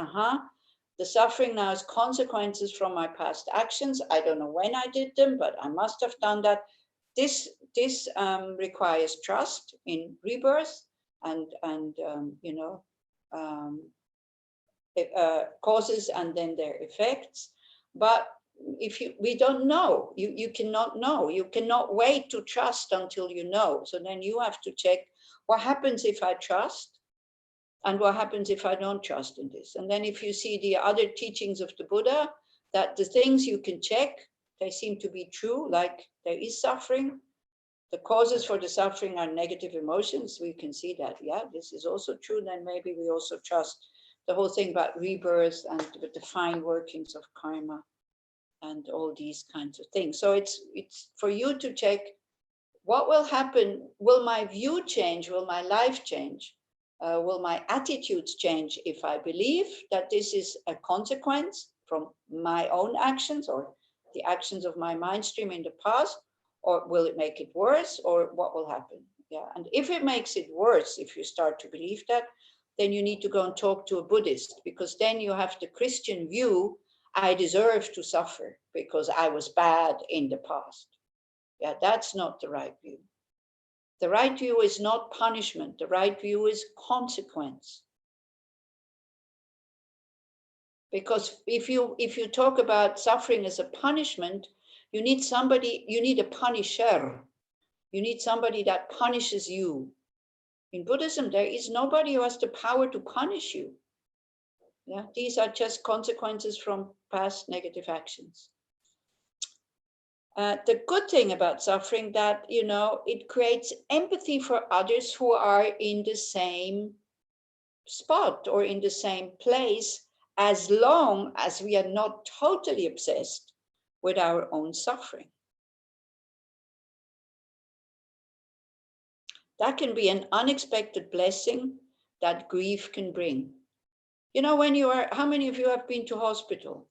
S4: the suffering now is consequences from my past actions. I don't know when I did them, but I must have done that. This requires trust in rebirth and causes and then their effects. But if we don't know, you cannot know. You cannot wait to trust until you know. So then you have to check what happens if I trust and what happens if I don't trust in this. And then if you see the other teachings of the Buddha, that the things you can check, they seem to be true, like there is suffering. The causes for the suffering are negative emotions. We can see that, yeah, this is also true. Then maybe we also trust the whole thing about rebirth and the fine workings of karma and all these kinds of things. So it's for you to check what will happen. Will my view change? Will my life change? Will my attitudes change if I believe that this is a consequence from my own actions or the actions of my mind stream in the past? Or will it make it worse? Or what will happen? Yeah, and if it makes it worse, if you start to believe that, then you need to go and talk to a Buddhist, because then you have the Christian view, I deserve to suffer because I was bad in the past. Yeah, that's not the right view. The right view is not punishment. The right view is consequence. Because if you talk about suffering as a punishment, you need a punisher. You need somebody that punishes you. In Buddhism, there is nobody who has the power to punish you. Yeah, these are just consequences from past negative actions. The good thing about suffering that, it creates empathy for others who are in the same spot or in the same place, as long as we are not totally obsessed with our own suffering. That can be an unexpected blessing that grief can bring. How many of you have been to hospital?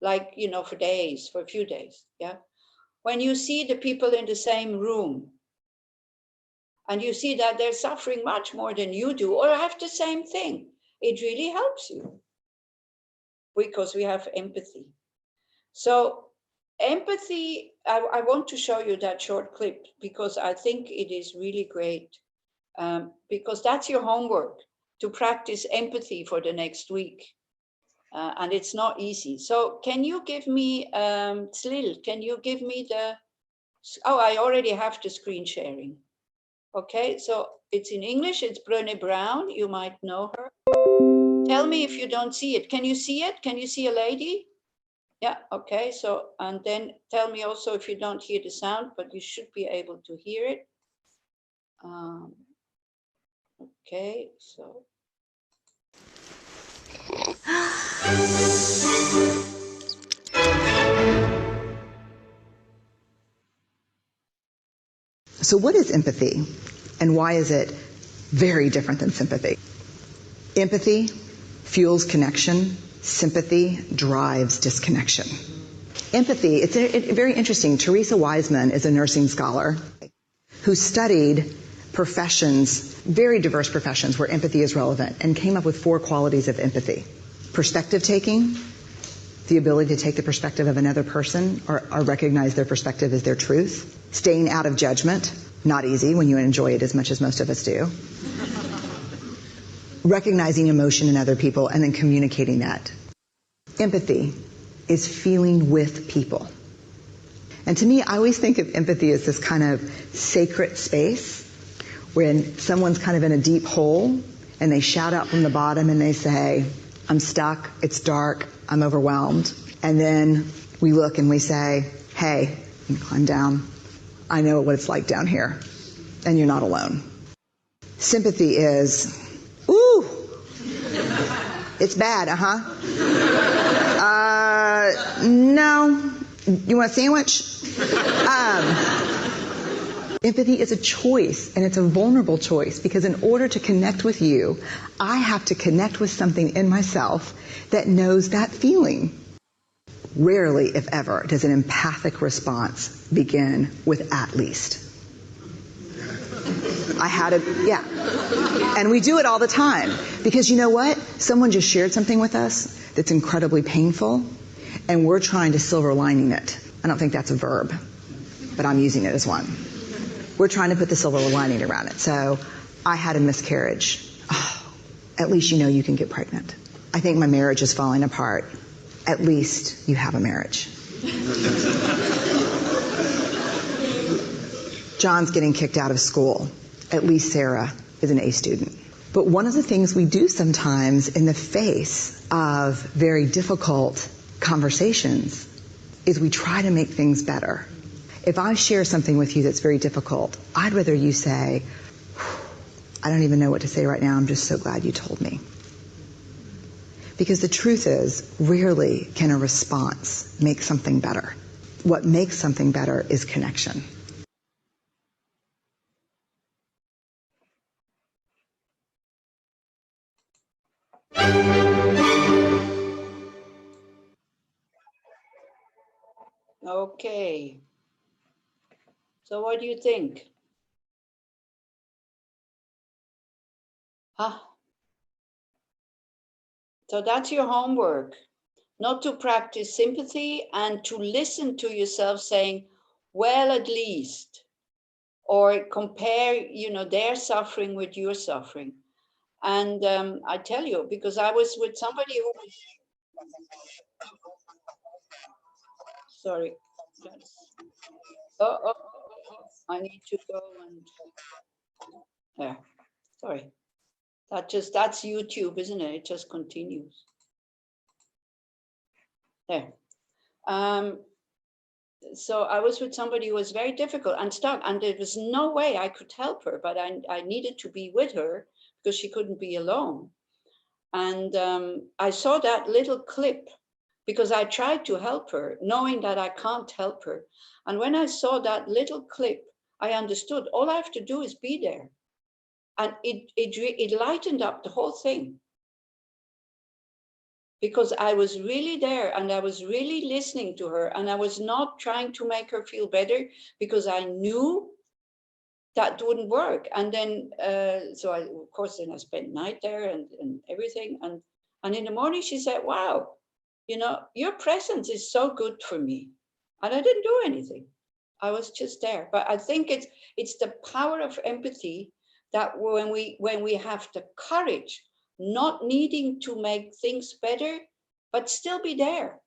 S4: Like, for days, for a few days, yeah? When you see the people in the same room and you see that they're suffering much more than you do or have the same thing, it really helps you because we have empathy. So empathy, I want to show you that short clip because I think it is really great, because that's your homework, to practice empathy for the next week. And it's not easy. So can you give me, Slil, can you give me I already have the screen sharing. Okay, so it's in English, it's Brené Brown, you might know her. Tell me if you don't see it. Can you see it? Can you see a lady? Yeah, okay, so, and then tell me also if you don't hear the sound, but you should be able to hear it. Okay, so.
S9: So what is empathy, and why is it very different than sympathy? Empathy fuels connection. Sympathy drives disconnection. Empathy, it's very interesting. Teresa Wiseman is a nursing scholar who studied professions, very diverse professions where empathy is relevant, and came up with 4 qualities of empathy: perspective taking, the ability to take the perspective of another person or recognize their perspective as their truth, staying out of judgment, not easy when you enjoy it as much as most of us do, recognizing emotion in other people and then communicating that. Empathy is feeling with people. And to me, I always think of empathy as this kind of sacred space when someone's kind of in a deep hole and they shout out from the bottom and they say, I'm stuck, it's dark, I'm overwhelmed. And then we look and we say, hey, you can climb down. I know what it's like down here, and you're not alone. Sympathy is, ooh, it's bad, no. You want a sandwich? Empathy is a choice, and it's a vulnerable choice, because in order to connect with you, I have to connect with something in myself that knows that feeling. Rarely, if ever, does an empathic response begin with "at least." Yeah. And we do it all the time, because you know what? Someone just shared something with us that's incredibly painful, and we're trying to silver lining it. I don't think that's a verb, but I'm using it as one. We're trying to put the silver lining around it. So, I had a miscarriage. Oh, at least you know you can get pregnant. I think my marriage is falling apart. At least you have a marriage. John's getting kicked out of school. At least Sarah is an A student. But one of the things we do sometimes in the face of very difficult conversations is we try to make things better. If I share something with you that's very difficult, I'd rather you say, I don't even know what to say right now, I'm just so glad you told me. Because the truth is, rarely can a response make something better. What makes something better is connection.
S4: Okay. So what do you think? So that's your homework. Not to practice sympathy and to listen to yourself saying, well, at least, or compare, their suffering with your suffering. And I tell you, because I was with somebody who was, sorry. Oh, I need to go and, yeah, sorry. That's YouTube, isn't it? It just continues. There. So I was with somebody who was very difficult and stuck, and there was no way I could help her, but I needed to be with her because she couldn't be alone. And I saw that little clip because I tried to help her, knowing that I can't help her. And when I saw that little clip, I understood all I have to do is be there. And it lightened up the whole thing. Because I was really there and I was really listening to her, and I was not trying to make her feel better because I knew that wouldn't work. And then, so of course, then I spent night there and everything. And in the morning she said, wow, your presence is so good for me. And I didn't do anything. I was just there. But I think it's the power of empathy that when we have the courage, not needing to make things better, but still be there.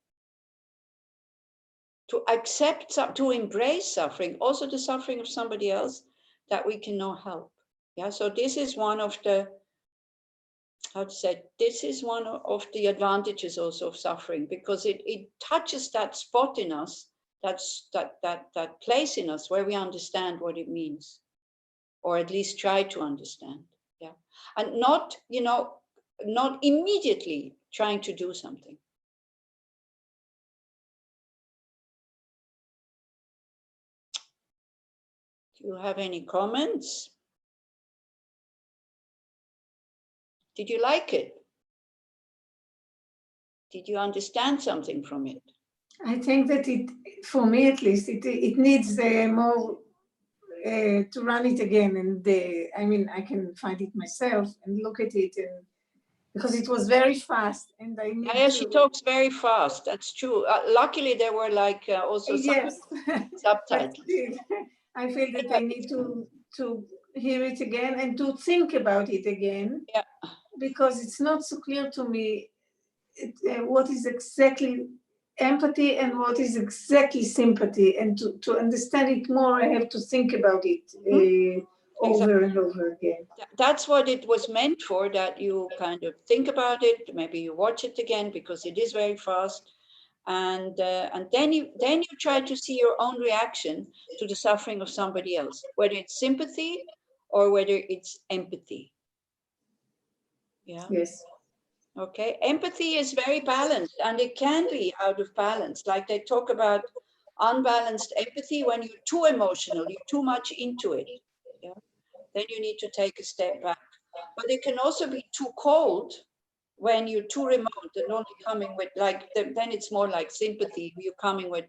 S4: To accept, to embrace suffering, also the suffering of somebody else that we cannot help. Yeah, so this is one of the, this is one of the advantages also of suffering, because it touches that spot in us, that place in us where we understand what it means, or at least try to understand. Yeah, and not, not immediately trying to do something. Do you have any comments? Did you like it? Did you understand something from it?
S3: I think that for me at least, it needs more to run it again. And I mean, I can find it myself and look at it because it was very fast and I need
S4: Yeah,
S3: to...
S4: she talks very fast. That's true. Luckily, there were like also
S3: Yes,
S4: subtitles.
S3: but still, I feel that I need to hear it again and to think about it again.
S4: Yeah.
S3: Because it's not so clear to me what is exactly empathy and what is exactly sympathy. And to understand it more, I have to think about it over and over again.
S4: That's what it was meant for, that you kind of think about it, maybe you watch it again because it is very fast. And then you try to see your own reaction to the suffering of somebody else, whether it's sympathy or whether it's empathy. Yeah.
S3: Yes.
S4: Okay. Empathy is very balanced, and it can be out of balance. Like they talk about unbalanced empathy when you're too emotional, you're too much into it. Yeah. Then you need to take a step back. But it can also be too cold when you're too remote and only coming with then it's more like sympathy. You're coming with,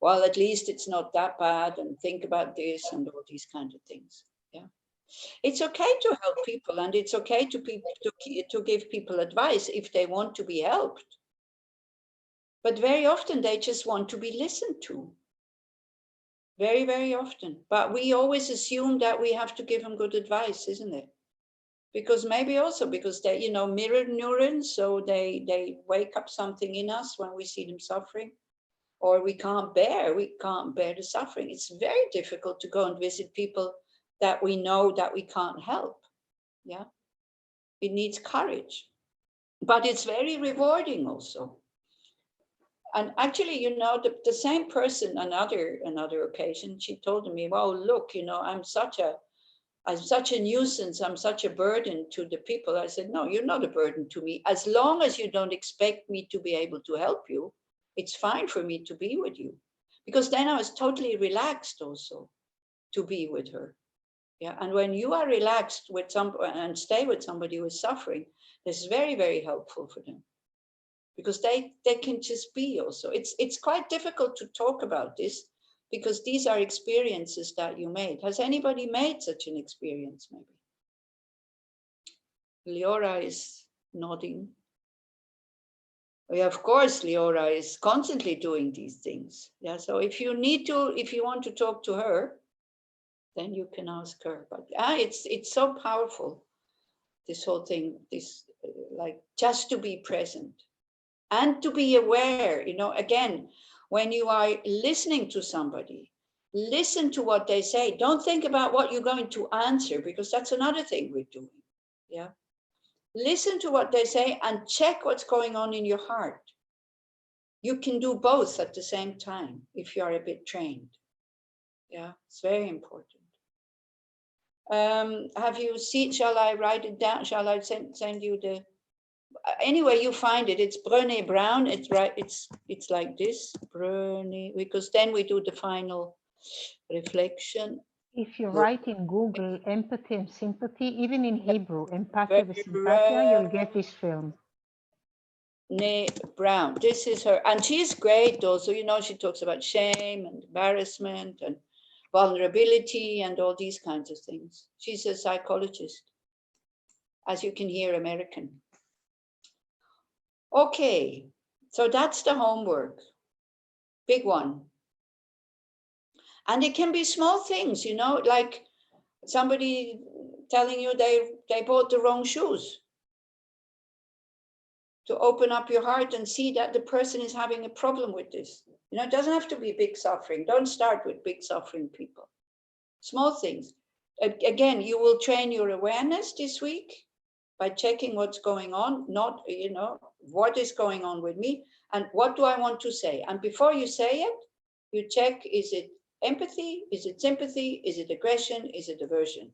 S4: well, at least it's not that bad, and think about this and all these kind of things. Yeah. It's okay to help people, and it's okay to give people advice if they want to be helped. But very often they just want to be listened to. Very, very often. But we always assume that we have to give them good advice, isn't it? Because maybe also because they, mirror neurons, so they wake up something in us when we see them suffering, or we can't bear the suffering. It's very difficult to go and visit people that we know that we can't help. Yeah, it needs courage, but it's very rewarding also. And actually, the same person, another occasion, she told me, well, look, I'm such a nuisance, I'm such a burden to the people. I said, no, you're not a burden to me. As long as you don't expect me to be able to help you, it's fine for me to be with you. Because then I was totally relaxed also to be with her. Yeah, and when you are relaxed with and stay with somebody who is suffering, this is very, very helpful for them. Because they can just be also. It's quite difficult to talk about this, because these are experiences that you made. Has anybody made such an experience, maybe? Leora is nodding. Yeah, of course, Leora is constantly doing these things. Yeah, so if you want to talk to her, then you can ask her. But it's so powerful, this whole thing, like just to be present and to be aware, again, when you are listening to somebody, listen to what they say. Don't think about what you're going to answer, because that's another thing we're doing. Yeah. Listen to what they say and check what's going on in your heart. You can do both at the same time if you are a bit trained. Yeah, it's very important. Have you seen, shall I write it down? Shall I send you the, anyway, you find it, it's Brené Brown. It's right, it's like this, Brené, because then we do the final reflection.
S1: If you write in Google empathy and sympathy, even in Hebrew, empathia with sympathia, you'll get this film.
S4: Brené Brown, this is her, and she's great also, she talks about shame and embarrassment and vulnerability and all these kinds of things. She's a psychologist, as you can hear, American. Okay, so that's the homework, big one. And it can be small things, like somebody telling you they bought the wrong shoes. To open up your heart and see that the person is having a problem with this. It doesn't have to be big suffering. Don't start with big suffering people. Small things. Again, you will train your awareness this week by checking what's going on, not, what is going on with me and what do I want to say? And before you say it, you check, is it empathy? Is it sympathy? Is it aggression? Is it aversion?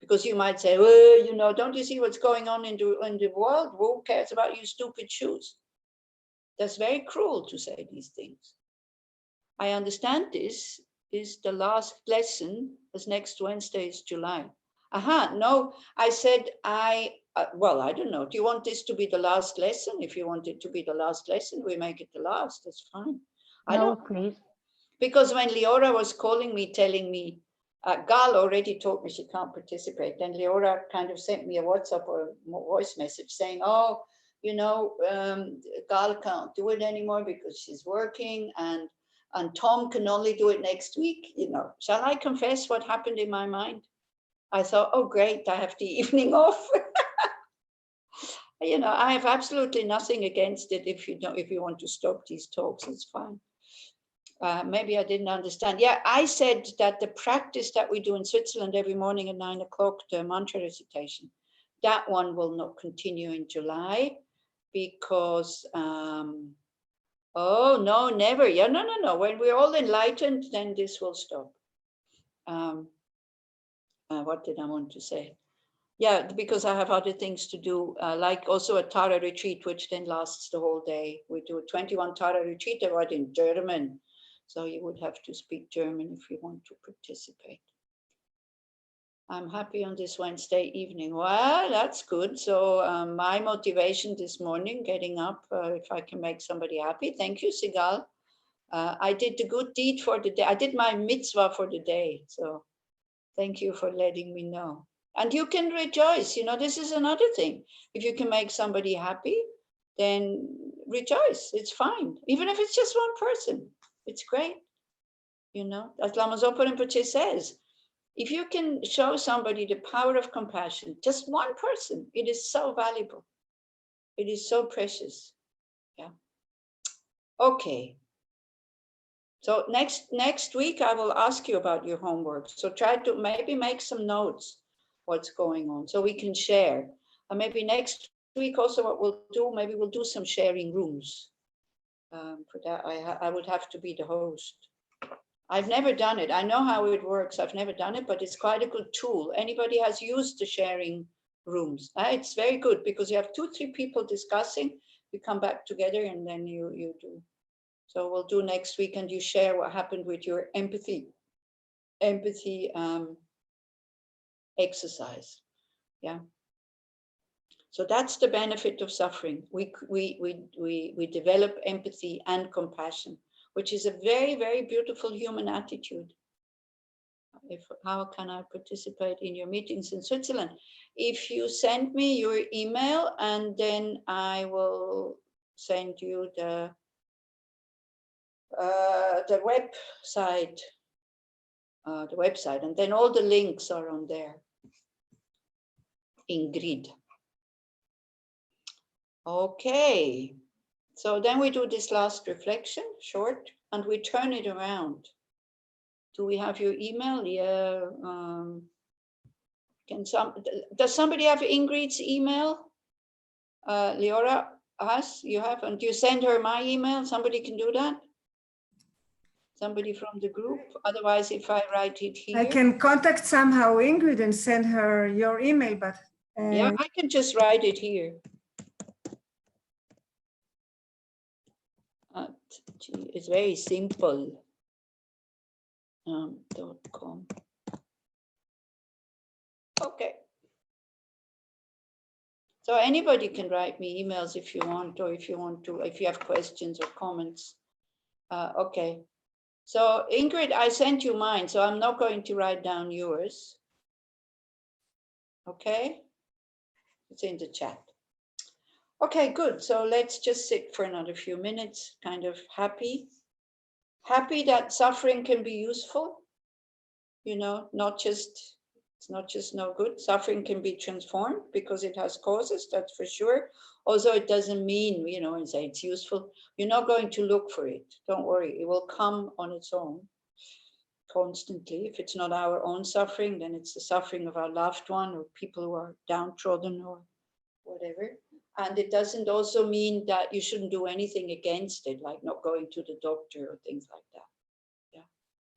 S4: Because you might say, well, don't you see what's going on in the world? Who cares about your stupid shoes? That's very cruel to say these things. I understand this is the last lesson, as next Wednesday is July. No, I said, well, I don't know. Do you want this to be the last lesson? If you want it to be the last lesson, we make it the last, that's fine.
S1: No, please.
S4: Because when Leora was calling me, telling me, Gal already told me she can't participate. Then Leora kind of sent me a WhatsApp or a voice message saying, oh, you know, Gal can't do it anymore because she's working, and Tom can only do it next week. You know, shall I confess what happened in my mind? I thought, oh, great, I have the evening off. You know, I have absolutely nothing against it. If you want to stop these talks, it's fine. Maybe I didn't understand. Yeah, I said that the practice that we do in Switzerland every morning at 9 o'clock, the mantra recitation, that one will not continue in July because, oh, no, never. Yeah, no. When we're all enlightened, then this will stop. What did I want to say? Yeah, because I have other things to do, like also a Tara retreat, which then lasts the whole day. We do a 21 Tara retreat, but in German. So you would have to speak German if you want to participate. I'm happy on this Wednesday evening. Well, that's good. So my motivation this morning, getting up, if I can make somebody happy. Thank you, Sigal. I did the good deed for the day. I did my mitzvah for the day. So thank you for letting me know. And you can rejoice. You know, this is another thing. If you can make somebody happy, then rejoice. It's fine. Even if it's just one person, it's great. You know, as Lama Zopa Rinpoche says, if you can show somebody the power of compassion, just one person, it is so valuable. It is so precious. Yeah. Okay. So next week, I will ask you about your homework. So try to maybe make some notes, what's going on, so we can share. And maybe next week also what we'll do, maybe we'll do some sharing rooms. For that, I would have to be the host. I've never done it. I know how it works. I've never done it, but it's quite a good tool. Anybody has used the sharing rooms. It's very good because you have 2-3 people discussing, you come back together and then you do. So we'll do next week and you share what happened with your empathy exercise. Yeah. So that's the benefit of suffering. We develop empathy and compassion, which is a very, very beautiful human attitude. How can I participate in your meetings in Switzerland? If you send me your email, and then I will send you the website, and then all the links are on there. Ingrid. Okay. So then we do this last reflection, short, and we turn it around. Do we have your email? Yeah. Does somebody have Ingrid's email? Leora, you have, and you send her my email? Somebody can do that? Somebody from the group? Otherwise, if I write it here.
S3: I can contact somehow Ingrid and send her your email, but.
S4: Yeah, I can just write it here. It's very simple. .com. Okay. So anybody can write me emails if you want, or if you have questions or comments. Okay. So Ingrid, I sent you mine, so I'm not going to write down yours. Okay. It's in the chat. Okay, good. So let's just sit for another few minutes, kind of happy that suffering can be useful. You know, it's not just no good. Suffering can be transformed because it has causes, that's for sure. Also, it doesn't mean, you know, and say it's useful. You're not going to look for it. Don't worry, it will come on its own constantly. If it's not our own suffering, then it's the suffering of our loved one or people who are downtrodden or whatever. And it doesn't also mean that you shouldn't do anything against it, like not going to the doctor or things like that.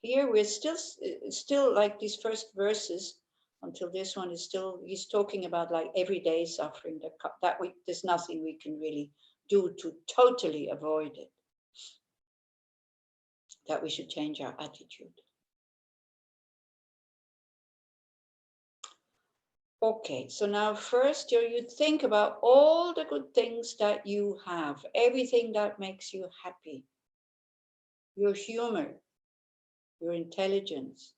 S4: Here we're still like these first verses until this one is still, he's talking about like everyday suffering, that there's nothing we can really do to totally avoid it, that we should change our attitude. Okay, so now first you think about all the good things that you have, everything that makes you happy, your humor, your intelligence,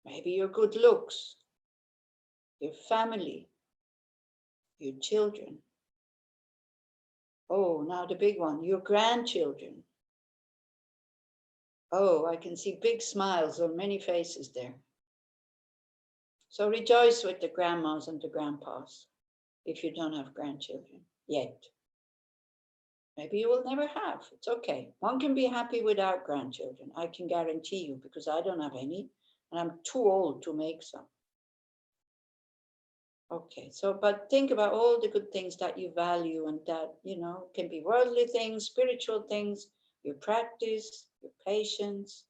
S4: Maybe your good looks, your family, your children. Oh, now the big one, your grandchildren. Oh, I can see big smiles on many faces there. So rejoice with the grandmas and the grandpas if you don't have grandchildren yet. Maybe you will never have. It's okay. One can be happy without grandchildren. I can guarantee you, because I don't have any and I'm too old to make some. Okay, so, but think about all the good things that you value and that, you know, can be worldly things, spiritual things, your practice, your patience.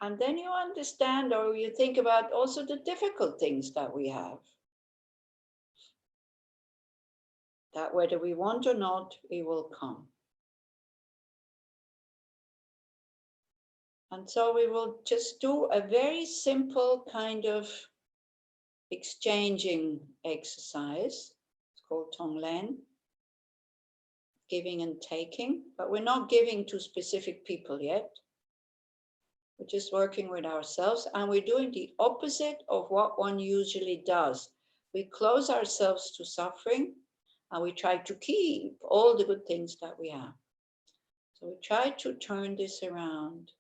S4: And then you understand, or you think about also the difficult things that we have. That whether we want or not, it will come. And so we will just do a very simple kind of exchanging exercise. It's called Tonglen, giving and taking, but we're not giving to specific people yet. We're just working with ourselves, and we're doing the opposite of what one usually does. We close ourselves to suffering, and we try to keep all the good things that we have. So we try to turn this around.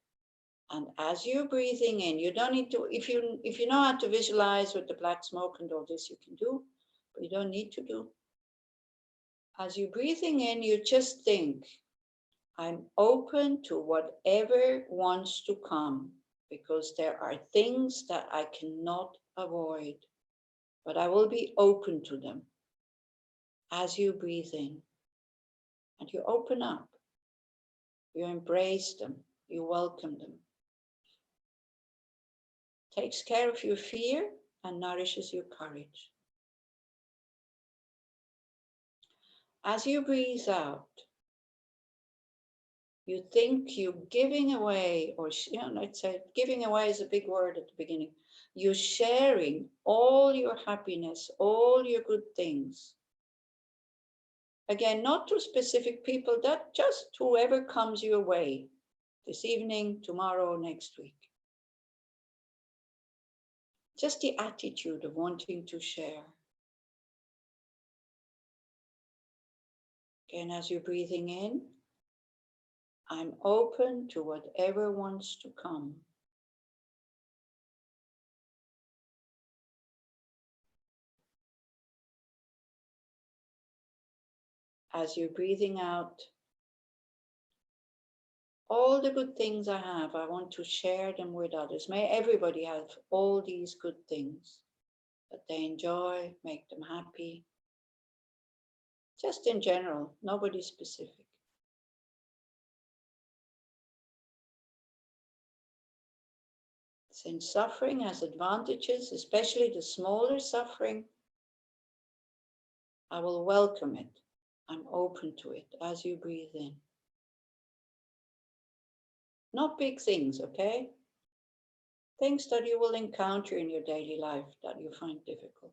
S4: And as you're breathing in, you don't need to, if you know how to visualize with the black smoke and all this, you can do, but you don't need to do. As you're breathing in, you just think, I'm open to whatever wants to come, because there are things that I cannot avoid, but I will be open to them. As you breathe in, and you open up, you embrace them, you welcome them. Takes care of your fear and nourishes your courage. As you breathe out, you think you're giving away, or let's say giving away is a big word at the beginning. You're sharing all your happiness, all your good things. Again, not to specific people, that just whoever comes your way, this evening, tomorrow, next week. Just the attitude of wanting to share. Again, as you're breathing in, I'm open to whatever wants to come. As you're breathing out, all the good things I have, I want to share them with others. May everybody have all these good things that they enjoy, make them happy. Just in general, nobody specific. Since suffering has advantages, especially the smaller suffering, I will welcome it. I'm open to it as you breathe in. Not big things, okay? Things that you will encounter in your daily life that you find difficult.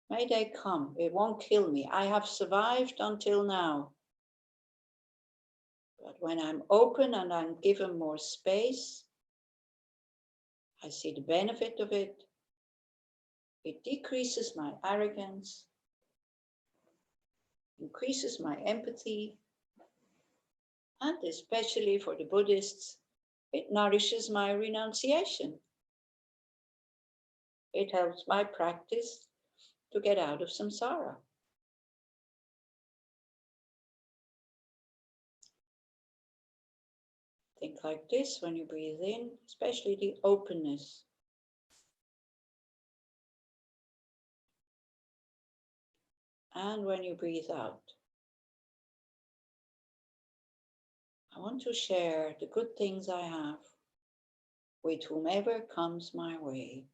S4: May they come. It won't kill me. I have survived until now. But when I'm open and I'm given more space, I see the benefit of it. It decreases my arrogance, increases my empathy, and especially for the Buddhists, it nourishes my renunciation. It helps my practice to get out of samsara. Think like this when you breathe in, especially the openness. And when you breathe out, I want to share the good things I have with whomever comes my way,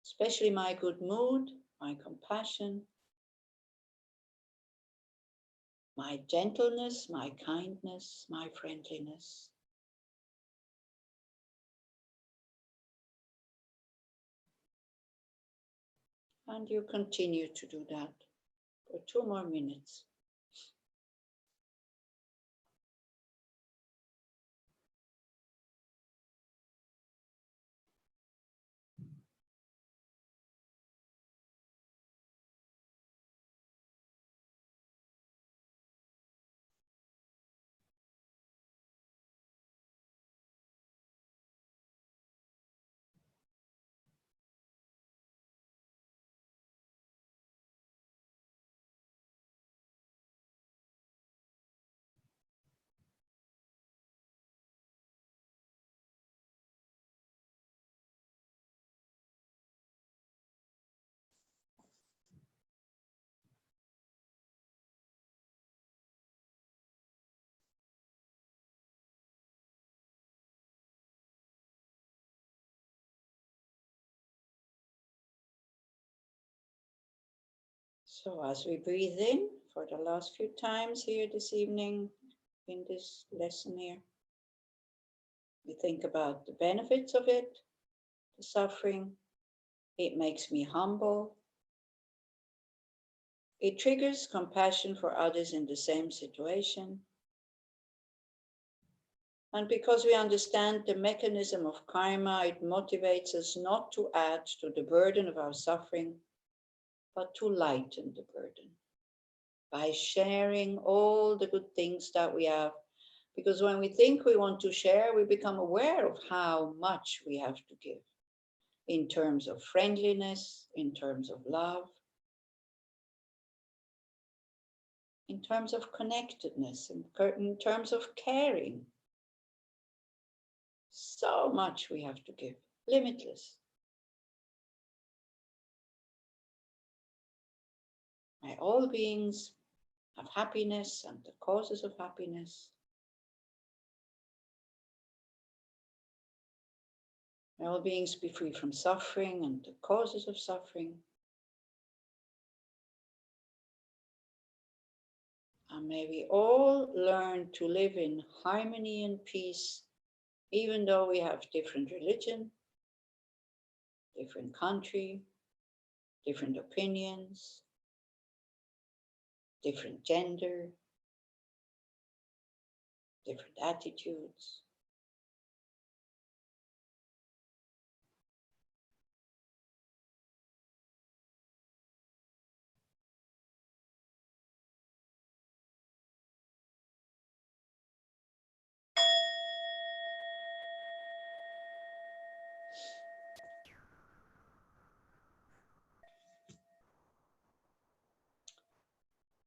S4: especially my good mood, my compassion, my gentleness, my kindness, my friendliness. And you continue to do that for 2 more minutes. So as we breathe in for the last few times here this evening in this lesson here, we think about the benefits of it, the suffering. It makes me humble. It triggers compassion for others in the same situation. And because we understand the mechanism of karma, it motivates us not to add to the burden of our suffering, but to lighten the burden by sharing all the good things that we have. Because when we think we want to share, we become aware of how much we have to give in terms of friendliness, in terms of love, in terms of connectedness, in terms of caring. So much we have to give, limitless. May all beings have happiness and the causes of happiness. May all beings be free from suffering and the causes of suffering. And may we all learn to live in harmony and peace, even though we have different religion, different country, different opinions, different gender, different attitudes.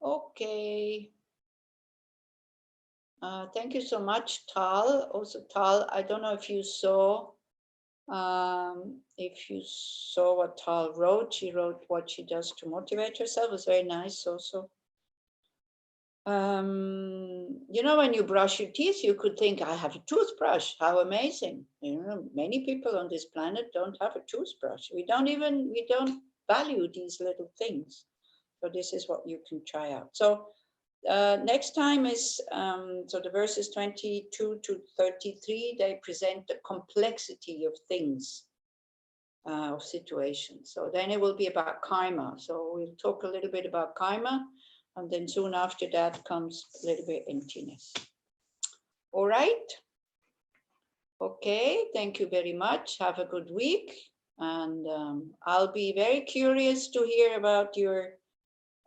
S4: Okay. Thank you so much, Tal. Also, Tal, I don't know if you saw what Tal wrote. She wrote what she does to motivate herself. It was very nice also. You know, when you brush your teeth, you could think, I have a toothbrush. How amazing. You know, many people on this planet don't have a toothbrush. We don't value these little things. So this is what you can try out. So next time is, so the verses 22 to 33, they present the complexity of things, of situations. So then it will be about karma. So we'll talk a little bit about karma, and then soon after that comes a little bit emptiness. All right. Okay, thank you very much. Have a good week. And I'll be very curious to hear about your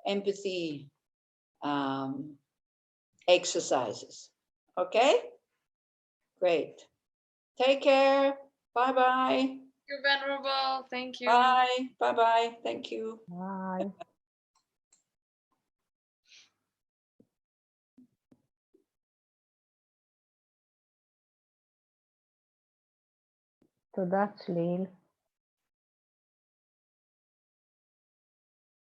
S4: empathy exercises. Okay? Great. Take care. Bye-bye.
S7: You're venerable. Thank you.
S4: Bye. Bye-bye. Thank you.
S1: Bye. תודה צליל.